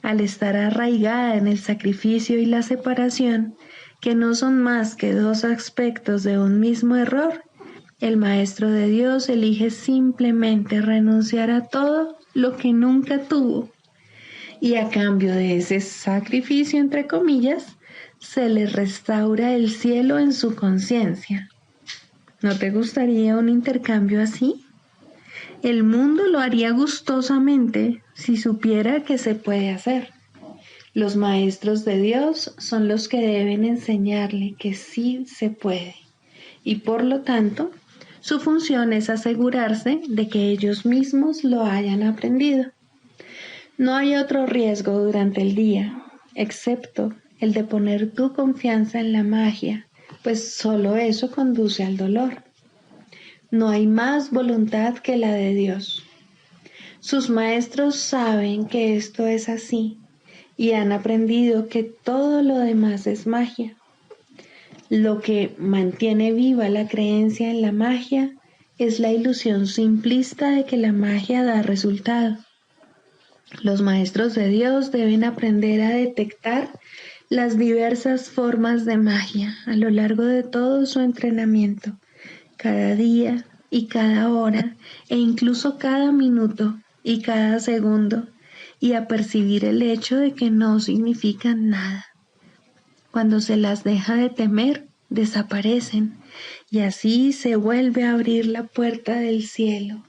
Al estar arraigada en el sacrificio y la separación, que no son más que dos aspectos de un mismo error, el Maestro de Dios elige simplemente renunciar a todo lo que nunca tuvo, y a cambio de ese sacrificio, entre comillas, se le restaura el cielo en su conciencia. ¿No te gustaría un intercambio así? El mundo lo haría gustosamente si supiera que se puede hacer. Los maestros de Dios son los que deben enseñarle que sí se puede, y por lo tanto, su función es asegurarse de que ellos mismos lo hayan aprendido. No hay otro riesgo durante el día, excepto el de poner tu confianza en la magia, pues solo eso conduce al dolor. No hay más voluntad que la de Dios. Sus maestros saben que esto es así y han aprendido que todo lo demás es magia. Lo que mantiene viva la creencia en la magia es la ilusión simplista de que la magia da resultado. Los maestros de Dios deben aprender a detectar las diversas formas de magia a lo largo de todo su entrenamiento, cada día y cada hora, e incluso cada minuto y cada segundo, y a percibir el hecho de que no significan nada. Cuando se las deja de temer, desaparecen, y así se vuelve a abrir la puerta del cielo,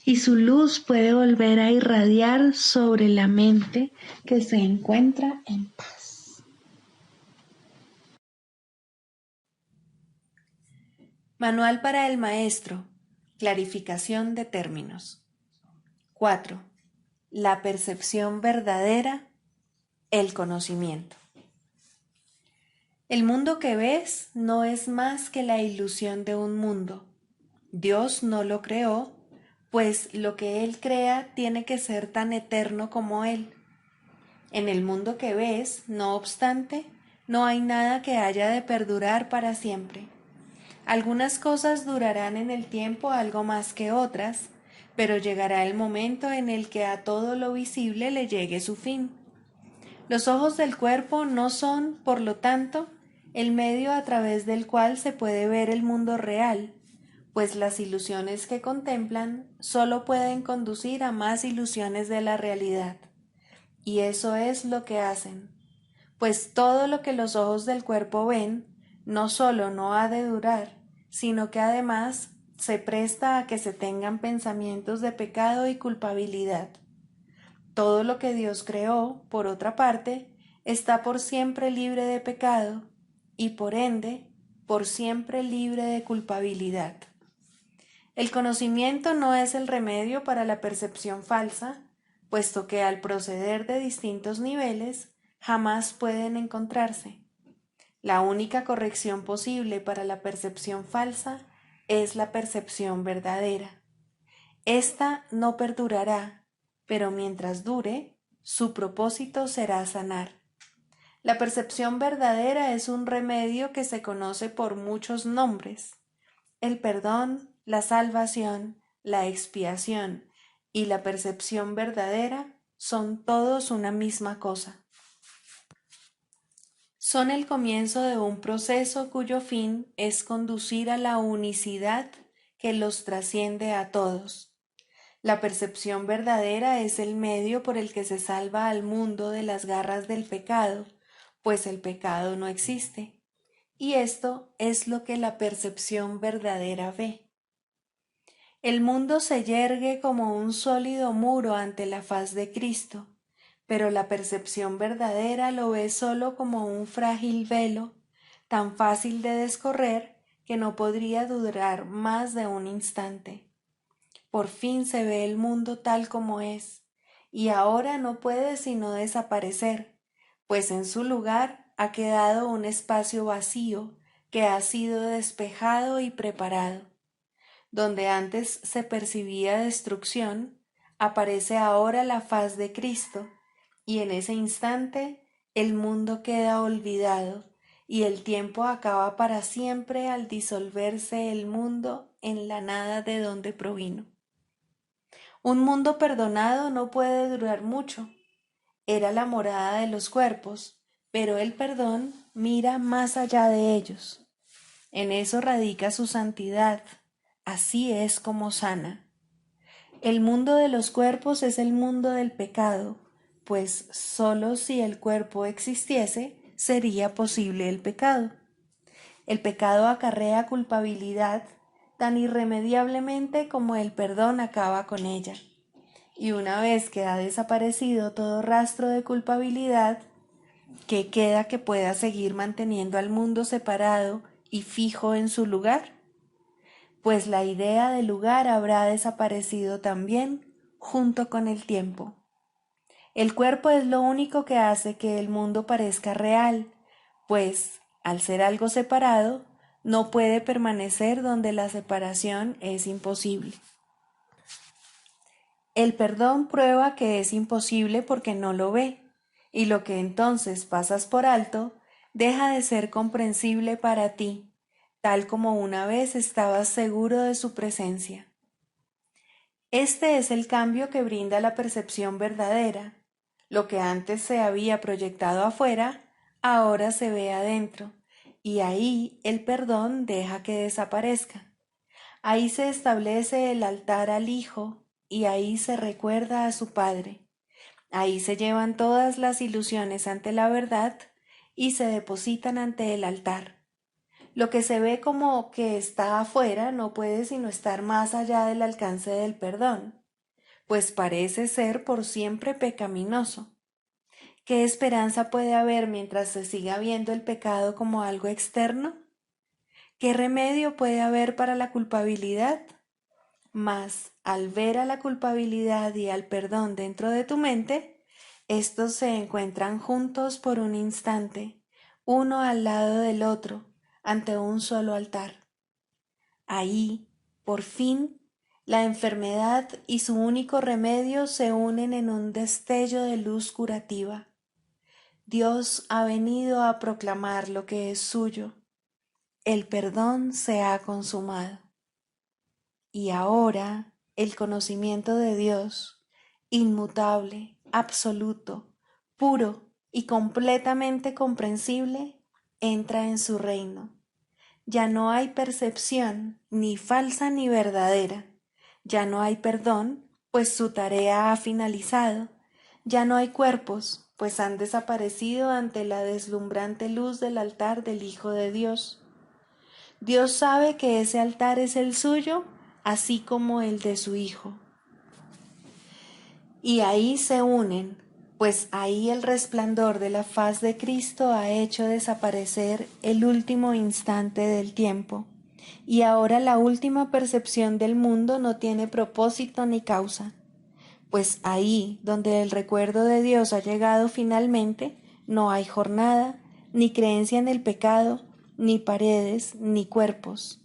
y su luz puede volver a irradiar sobre la mente que se encuentra en paz. Manual para el maestro. Clarificación de términos. 4. La percepción verdadera, el conocimiento. El mundo que ves no es más que la ilusión de un mundo. Dios no lo creó, pues lo que Él crea tiene que ser tan eterno como Él. En el mundo que ves, no obstante, no hay nada que haya de perdurar para siempre. Algunas cosas durarán en el tiempo algo más que otras, pero llegará el momento en el que a todo lo visible le llegue su fin. Los ojos del cuerpo no son, por lo tanto, el medio a través del cual se puede ver el mundo real, pues las ilusiones que contemplan solo pueden conducir a más ilusiones de la realidad. Y eso es lo que hacen, pues todo lo que los ojos del cuerpo ven no solo no ha de durar, sino que además se presta a que se tengan pensamientos de pecado y culpabilidad. Todo lo que Dios creó, por otra parte, está por siempre libre de pecado y por ende, por siempre libre de culpabilidad. El conocimiento no es el remedio para la percepción falsa, puesto que al proceder de distintos niveles jamás pueden encontrarse. La única corrección posible para la percepción falsa es la percepción verdadera. Esta no perdurará, pero mientras dure, su propósito será sanar. La percepción verdadera es un remedio que se conoce por muchos nombres. El perdón, la salvación, la expiación y la percepción verdadera son todos una misma cosa. Son el comienzo de un proceso cuyo fin es conducir a la unicidad que los trasciende a todos. La percepción verdadera es el medio por el que se salva al mundo de las garras del pecado, pues el pecado no existe. Y esto es lo que la percepción verdadera ve. El mundo se yergue como un sólido muro ante la faz de Cristo, pero la percepción verdadera lo ve solo como un frágil velo, tan fácil de descorrer que no podría durar más de un instante. Por fin se ve el mundo tal como es, y ahora no puede sino desaparecer, pues en su lugar ha quedado un espacio vacío que ha sido despejado y preparado. Donde antes se percibía destrucción, aparece ahora la faz de Cristo, y en ese instante el mundo queda olvidado, y el tiempo acaba para siempre al disolverse el mundo en la nada de donde provino. Un mundo perdonado no puede durar mucho. Era la morada de los cuerpos, pero el perdón mira más allá de ellos. En eso radica su santidad. Así es como sana. El mundo de los cuerpos es el mundo del pecado, pues sólo si el cuerpo existiese, sería posible el pecado. El pecado acarrea culpabilidad tan irremediablemente como el perdón acaba con ella. Y una vez que ha desaparecido todo rastro de culpabilidad, ¿qué queda que pueda seguir manteniendo al mundo separado y fijo en su lugar? Pues la idea de lugar habrá desaparecido también junto con el tiempo. El cuerpo es lo único que hace que el mundo parezca real, pues, al ser algo separado, no puede permanecer donde la separación es imposible. El perdón prueba que es imposible porque no lo ve, y lo que entonces pasas por alto deja de ser comprensible para ti, tal como una vez estabas seguro de su presencia. Este es el cambio que brinda la percepción verdadera. Lo que antes se había proyectado afuera, ahora se ve adentro, y ahí el perdón deja que desaparezca. Ahí se establece el altar al Hijo, y ahí se recuerda a su Padre. Ahí se llevan todas las ilusiones ante la verdad y se depositan ante el altar. Lo que se ve como que está afuera no puede sino estar más allá del alcance del perdón, pues parece ser por siempre pecaminoso. ¿Qué esperanza puede haber mientras se siga viendo el pecado como algo externo? ¿Qué remedio puede haber para la culpabilidad? Mas, al ver a la culpabilidad y al perdón dentro de tu mente, estos se encuentran juntos por un instante, uno al lado del otro, ante un solo altar. Ahí, por fin, la enfermedad y su único remedio se unen en un destello de luz curativa. Dios ha venido a proclamar lo que es suyo. El perdón se ha consumado. Y ahora el conocimiento de Dios, inmutable, absoluto, puro y completamente comprensible, entra en su reino. Ya no hay percepción, ni falsa ni verdadera. Ya no hay perdón, pues su tarea ha finalizado. Ya no hay cuerpos, pues han desaparecido ante la deslumbrante luz del altar del Hijo de Dios. Dios sabe que ese altar es el suyo, así como el de su Hijo. Y ahí se unen, pues ahí el resplandor de la faz de Cristo ha hecho desaparecer el último instante del tiempo, y ahora la última percepción del mundo no tiene propósito ni causa, pues ahí donde el recuerdo de Dios ha llegado finalmente, no hay jornada, ni creencia en el pecado, ni paredes, ni cuerpos,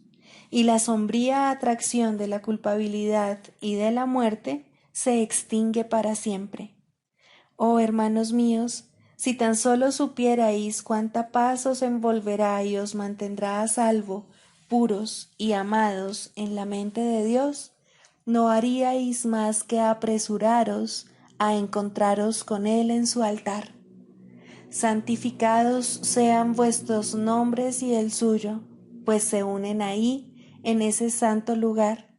y la sombría atracción de la culpabilidad y de la muerte se extingue para siempre. Oh hermanos míos, si tan solo supierais cuánta paz os envolverá y os mantendrá a salvo, puros y amados en la mente de Dios, no haríais más que apresuraros a encontraros con Él en su altar. Santificados sean vuestros nombres y el suyo, pues se unen ahí, en ese santo lugar.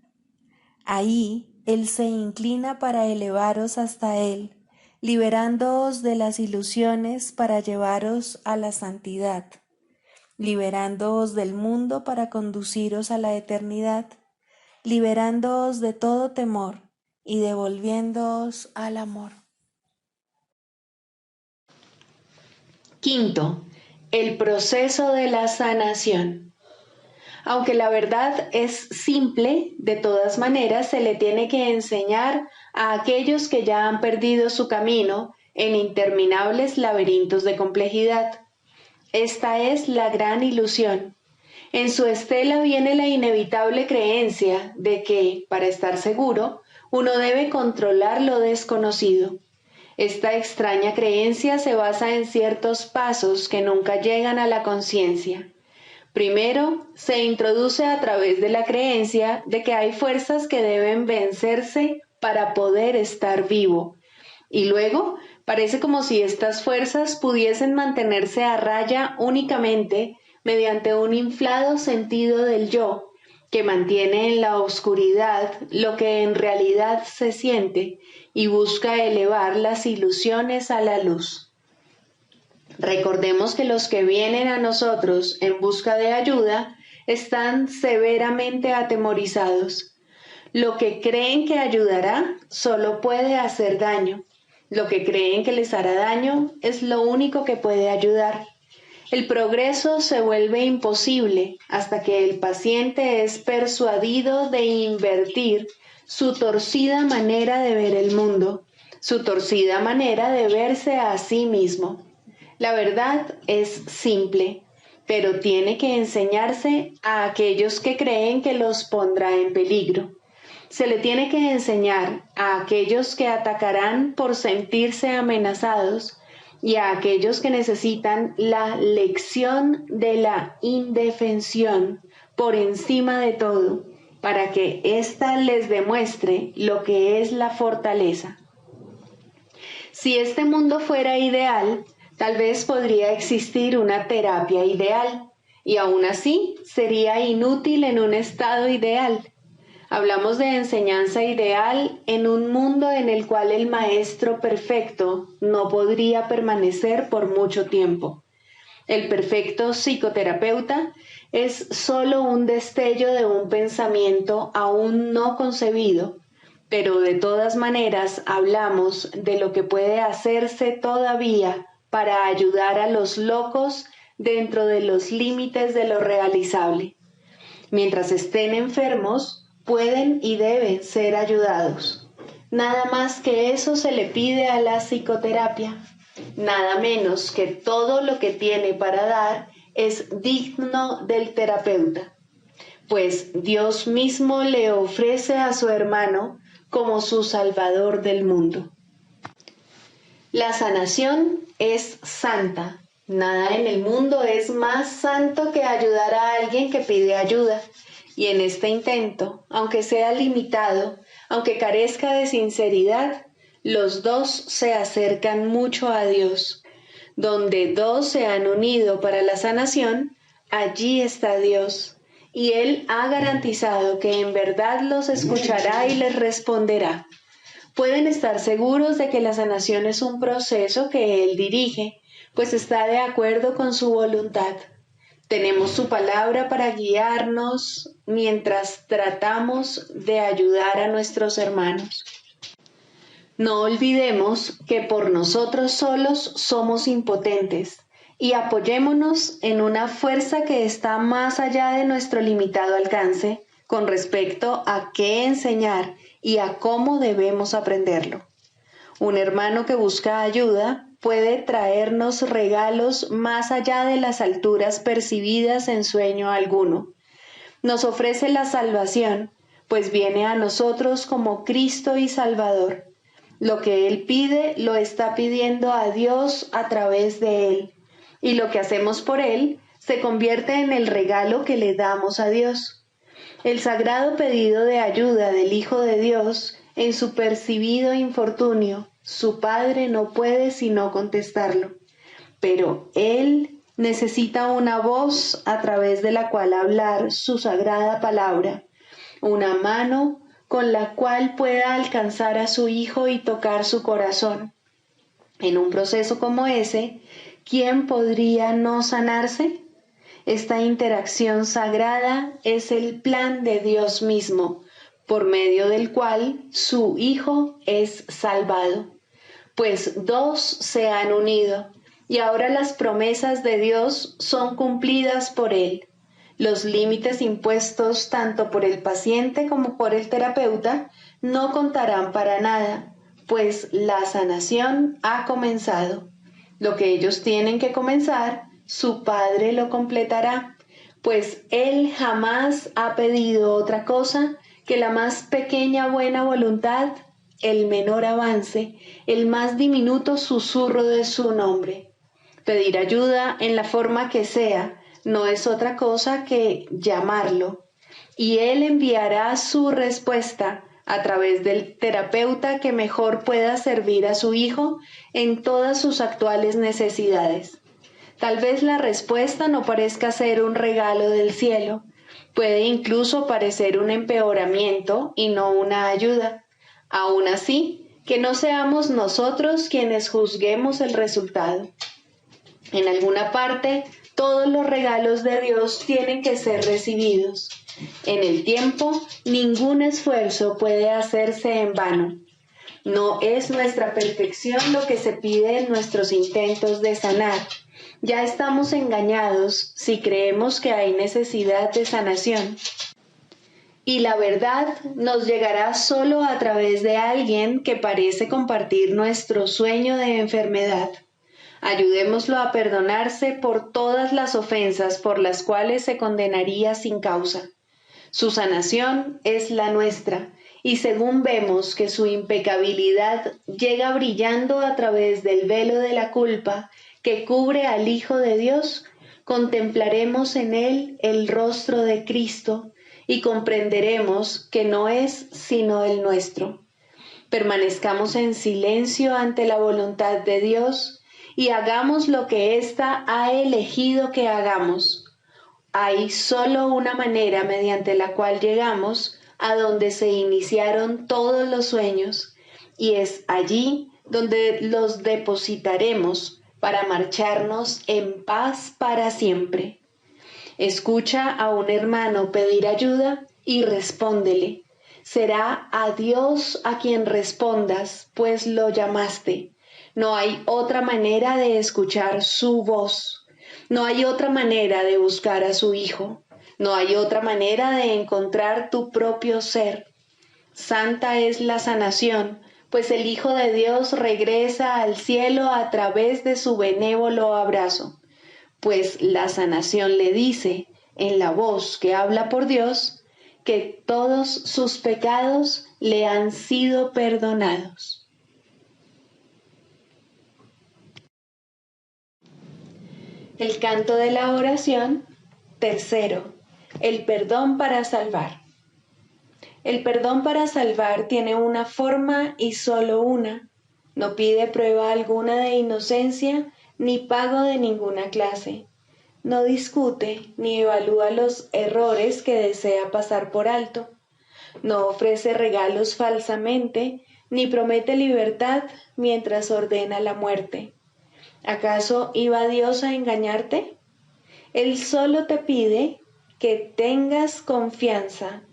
Ahí Él se inclina para elevaros hasta Él, liberándoos de las ilusiones para llevaros a la santidad, liberándoos del mundo para conduciros a la eternidad, liberándoos de todo temor y devolviéndoos al amor. Quinto, el proceso de la sanación. Aunque la verdad es simple, de todas maneras se le tiene que enseñar a aquellos que ya han perdido su camino en interminables laberintos de complejidad. Esta es la gran ilusión. En su estela viene la inevitable creencia de que, para estar seguro, uno debe controlar lo desconocido. Esta extraña creencia se basa en ciertos pasos que nunca llegan a la conciencia. Primero, se introduce a través de la creencia de que hay fuerzas que deben vencerse para poder estar vivo. Y luego, parece como si estas fuerzas pudiesen mantenerse a raya únicamente mediante un inflado sentido del yo, que mantiene en la oscuridad lo que en realidad se siente y busca elevar las ilusiones a la luz. Recordemos que los que vienen a nosotros en busca de ayuda están severamente atemorizados. Lo que creen que ayudará solo puede hacer daño. Lo que creen que les hará daño es lo único que puede ayudar. El progreso se vuelve imposible hasta que el paciente es persuadido de invertir su torcida manera de ver el mundo, su torcida manera de verse a sí mismo. La verdad es simple, pero tiene que enseñarse a aquellos que creen que los pondrá en peligro. Se le tiene que enseñar a aquellos que atacarán por sentirse amenazados y a aquellos que necesitan la lección de la indefensión por encima de todo, para que ésta les demuestre lo que es la fortaleza. Si este mundo fuera ideal, tal vez podría existir una terapia ideal, y aún así sería inútil en un estado ideal. Hablamos de enseñanza ideal en un mundo en el cual el maestro perfecto no podría permanecer por mucho tiempo. El perfecto psicoterapeuta es solo un destello de un pensamiento aún no concebido, pero de todas maneras hablamos de lo que puede hacerse todavía para ayudar a los locos dentro de los límites de lo realizable. Mientras estén enfermos, pueden y deben ser ayudados. Nada más que eso se le pide a la psicoterapia. Nada menos que todo lo que tiene para dar es digno del terapeuta, pues Dios mismo le ofrece a su hermano como su Salvador del mundo. La sanación es santa. Nada en el mundo es más santo que ayudar a alguien que pide ayuda. Y en este intento, aunque sea limitado, aunque carezca de sinceridad, los dos se acercan mucho a Dios. Donde dos se han unido para la sanación, allí está Dios. Y Él ha garantizado que en verdad los escuchará y les responderá. Pueden estar seguros de que la sanación es un proceso que Él dirige, pues está de acuerdo con su voluntad. Tenemos su palabra para guiarnos mientras tratamos de ayudar a nuestros hermanos. No olvidemos que por nosotros solos somos impotentes y apoyémonos en una fuerza que está más allá de nuestro limitado alcance con respecto a qué enseñar y a cómo debemos aprenderlo. Un hermano que busca ayuda puede traernos regalos más allá de las alturas percibidas en sueño alguno. Nos ofrece la salvación, pues viene a nosotros como Cristo y Salvador. Lo que Él pide lo está pidiendo a Dios a través de Él, y lo que hacemos por Él se convierte en el regalo que le damos a Dios. El sagrado pedido de ayuda del Hijo de Dios en su percibido infortunio, su Padre no puede sino contestarlo, pero Él necesita una voz a través de la cual hablar su sagrada palabra, una mano con la cual pueda alcanzar a su Hijo y tocar su corazón. En un proceso como ese, ¿quién podría no sanarse? Esta interacción sagrada es el plan de Dios mismo, por medio del cual su Hijo es salvado. Pues dos se han unido, y ahora las promesas de Dios son cumplidas por Él. Los límites impuestos tanto por el paciente como por el terapeuta no contarán para nada, pues la sanación ha comenzado. Lo que ellos tienen que comenzar, su Padre lo completará, pues Él jamás ha pedido otra cosa que la más pequeña buena voluntad, el menor avance, el más diminuto susurro de su nombre. Pedir ayuda en la forma que sea no es otra cosa que llamarlo, y Él enviará su respuesta a través del terapeuta que mejor pueda servir a su hijo en todas sus actuales necesidades. Tal vez la respuesta no parezca ser un regalo del cielo, puede incluso parecer un empeoramiento y no una ayuda. Aún así, que no seamos nosotros quienes juzguemos el resultado. En alguna parte, todos los regalos de Dios tienen que ser recibidos. En el tiempo, ningún esfuerzo puede hacerse en vano. No es nuestra perfección lo que se pide en nuestros intentos de sanar. Ya estamos engañados si creemos que hay necesidad de sanación. Y la verdad nos llegará solo a través de alguien que parece compartir nuestro sueño de enfermedad. Ayudémoslo a perdonarse por todas las ofensas por las cuales se condenaría sin causa. Su sanación es la nuestra, y según vemos que su impecabilidad llega brillando a través del velo de la culpa que cubre al Hijo de Dios, contemplaremos en él el rostro de Cristo y comprenderemos que no es sino el nuestro. Permanezcamos en silencio ante la voluntad de Dios y hagamos lo que ésta ha elegido que hagamos. Hay solo una manera mediante la cual llegamos a donde se iniciaron todos los sueños, y es allí donde los depositaremos para marcharnos en paz para siempre. Escucha a un hermano pedir ayuda y respóndele. Será a Dios a quien respondas, pues lo llamaste. No hay otra manera de escuchar su voz. No hay otra manera de buscar a su Hijo. No hay otra manera de encontrar tu propio ser. Santa es la sanación, pues el Hijo de Dios regresa al cielo a través de su benévolo abrazo. Pues la sanación le dice, en la voz que habla por Dios, que todos sus pecados le han sido perdonados. El canto de la oración, tercero, el perdón para salvar. El perdón para salvar tiene una forma y solo una. No pide prueba alguna de inocencia ni pago de ninguna clase. No discute ni evalúa los errores que desea pasar por alto. No ofrece regalos falsamente ni promete libertad mientras ordena la muerte. ¿Acaso iba Dios a engañarte? Él solo te pide que tengas confianza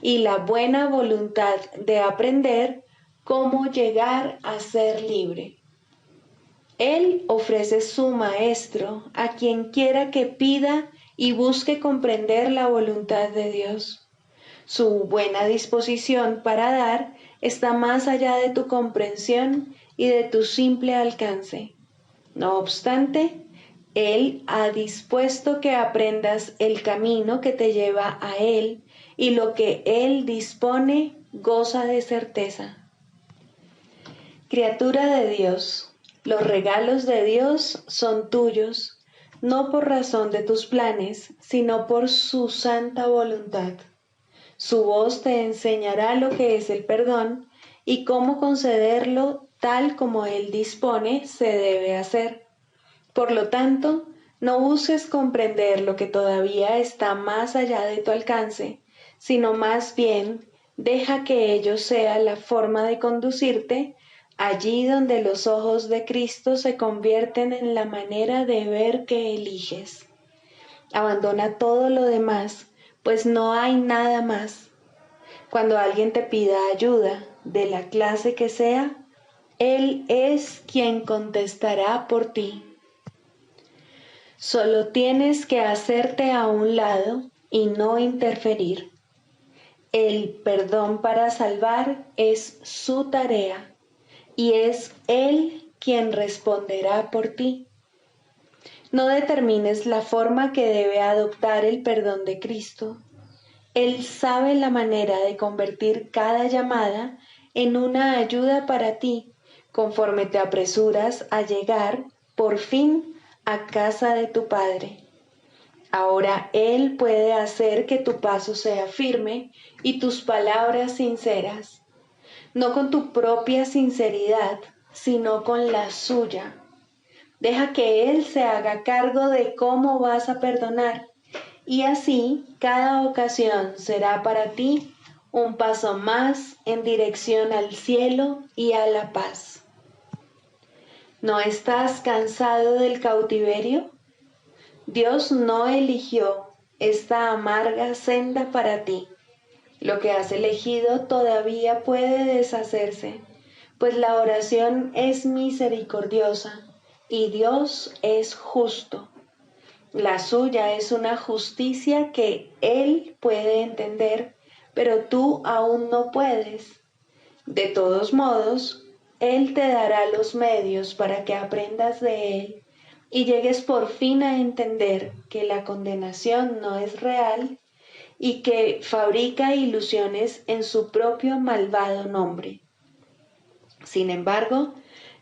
y la buena voluntad de aprender cómo llegar a ser libre. Él ofrece su maestro a quien quiera que pida y busque comprender la voluntad de Dios. Su buena disposición para dar está más allá de tu comprensión y de tu simple alcance. No obstante, Él ha dispuesto que aprendas el camino que te lleva a Él, y lo que Él dispone goza de certeza. Criatura de Dios, los regalos de Dios son tuyos, no por razón de tus planes, sino por su santa voluntad. Su voz te enseñará lo que es el perdón y cómo concederlo tal como Él dispone se debe hacer. Por lo tanto, no busques comprender lo que todavía está más allá de tu alcance, sino más bien deja que ello sea la forma de conducirte allí donde los ojos de Cristo se convierten en la manera de ver que eliges. Abandona todo lo demás, pues no hay nada más. Cuando alguien te pida ayuda, de la clase que sea, Él es quien contestará por ti. Solo tienes que hacerte a un lado y no interferir. El perdón para salvar es su tarea y es Él quien responderá por ti. No determines la forma que debe adoptar el perdón de Cristo. Él sabe la manera de convertir cada llamada en una ayuda para ti, conforme te apresuras a llegar, por fin, a casa de tu Padre. Ahora Él puede hacer que tu paso sea firme y tus palabras sinceras, no con tu propia sinceridad, sino con la suya. Deja que Él se haga cargo de cómo vas a perdonar, y así cada ocasión será para ti un paso más en dirección al cielo y a la paz. ¿No estás cansado del cautiverio? Dios no eligió esta amarga senda para ti. Lo que has elegido todavía puede deshacerse, pues la oración es misericordiosa y Dios es justo. La suya es una justicia que Él puede entender, pero tú aún no puedes. De todos modos, Él te dará los medios para que aprendas de Él y llegues por fin a entender que la condenación no es real y que fabrica ilusiones en su propio malvado nombre. Sin embargo,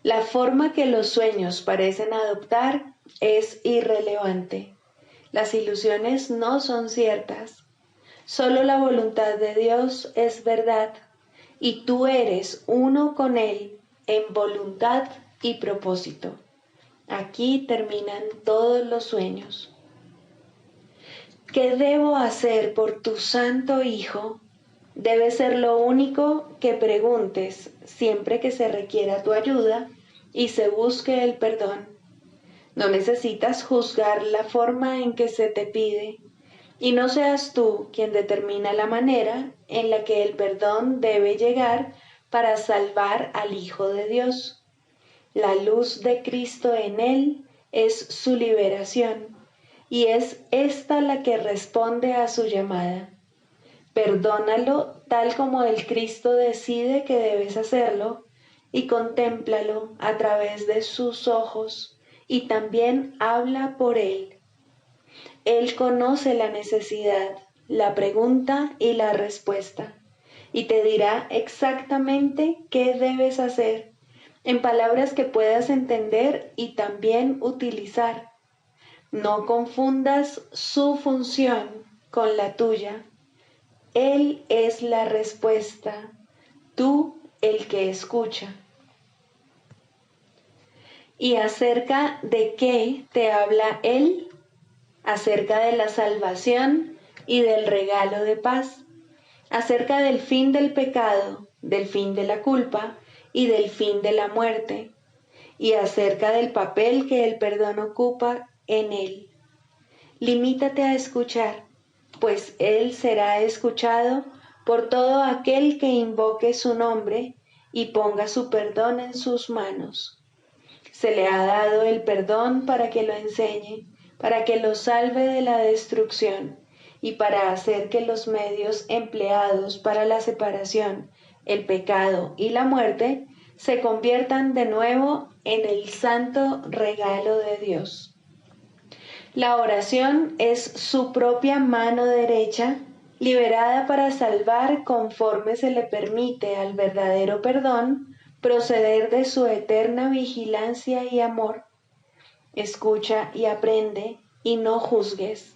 la forma que los sueños parecen adoptar es irrelevante. Las ilusiones no son ciertas. Solo la voluntad de Dios es verdad y tú eres uno con Él en voluntad y propósito. Aquí terminan todos los sueños. ¿Qué debo hacer por tu santo Hijo? Debe ser lo único que preguntes siempre que se requiera tu ayuda y se busque el perdón. No necesitas juzgar la forma en que se te pide, y no seas tú quien determina la manera en la que el perdón debe llegar para salvar al Hijo de Dios. La luz de Cristo en él es su liberación, y es esta la que responde a su llamada. Perdónalo tal como el Cristo decide que debes hacerlo, y contémplalo a través de sus ojos, y también habla por él. Él conoce la necesidad, la pregunta y la respuesta, y te dirá exactamente qué debes hacer, en palabras que puedas entender y también utilizar. No confundas su función con la tuya. Él es la respuesta, tú el que escucha. ¿Y acerca de qué te habla Él? Acerca de la salvación y del regalo de paz, acerca del fin del pecado, del fin de la culpa y del fin de la muerte, y acerca del papel que el perdón ocupa en Él. Limítate a escuchar, pues Él será escuchado por todo aquel que invoque su nombre y ponga su perdón en sus manos. Se le ha dado el perdón para que lo enseñe, para que lo salve de la destrucción y para hacer que los medios empleados para la separación, el pecado y la muerte se conviertan de nuevo en el santo regalo de Dios. La oración es su propia mano derecha, liberada para salvar conforme se le permite al verdadero perdón proceder de su eterna vigilancia y amor. Escucha y aprende y no juzgues.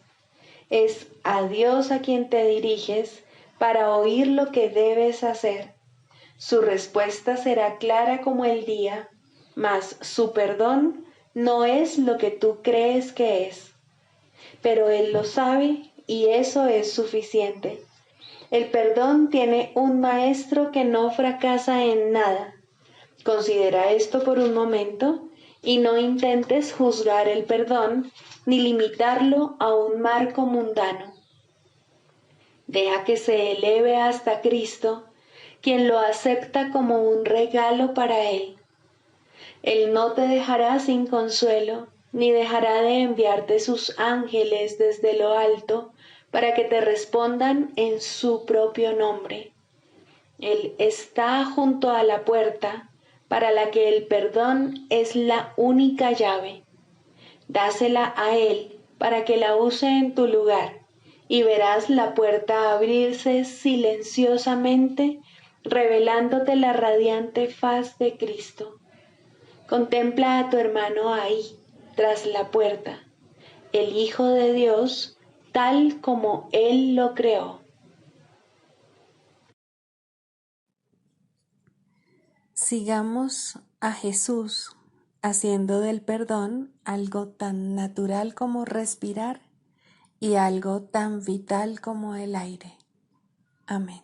Es a Dios a quien te diriges para oír lo que debes hacer. Su respuesta será clara como el día, mas su perdón no es lo que tú crees que es. Pero Él lo sabe y eso es suficiente. El perdón tiene un maestro que no fracasa en nada. Considera esto por un momento y no intentes juzgar el perdón ni limitarlo a un marco mundano. Deja que se eleve hasta Cristo, quien lo acepta como un regalo para Él. Él no te dejará sin consuelo, ni dejará de enviarte sus ángeles desde lo alto para que te respondan en su propio nombre. Él está junto a la puerta, para la que el perdón es la única llave. Dásela a Él para que la use en tu lugar, y verás la puerta abrirse silenciosamente, revelándote la radiante faz de Cristo. Contempla a tu hermano ahí, tras la puerta, el Hijo de Dios, tal como Él lo creó. Sigamos a Jesús haciendo del perdón algo tan natural como respirar y algo tan vital como el aire. Amén.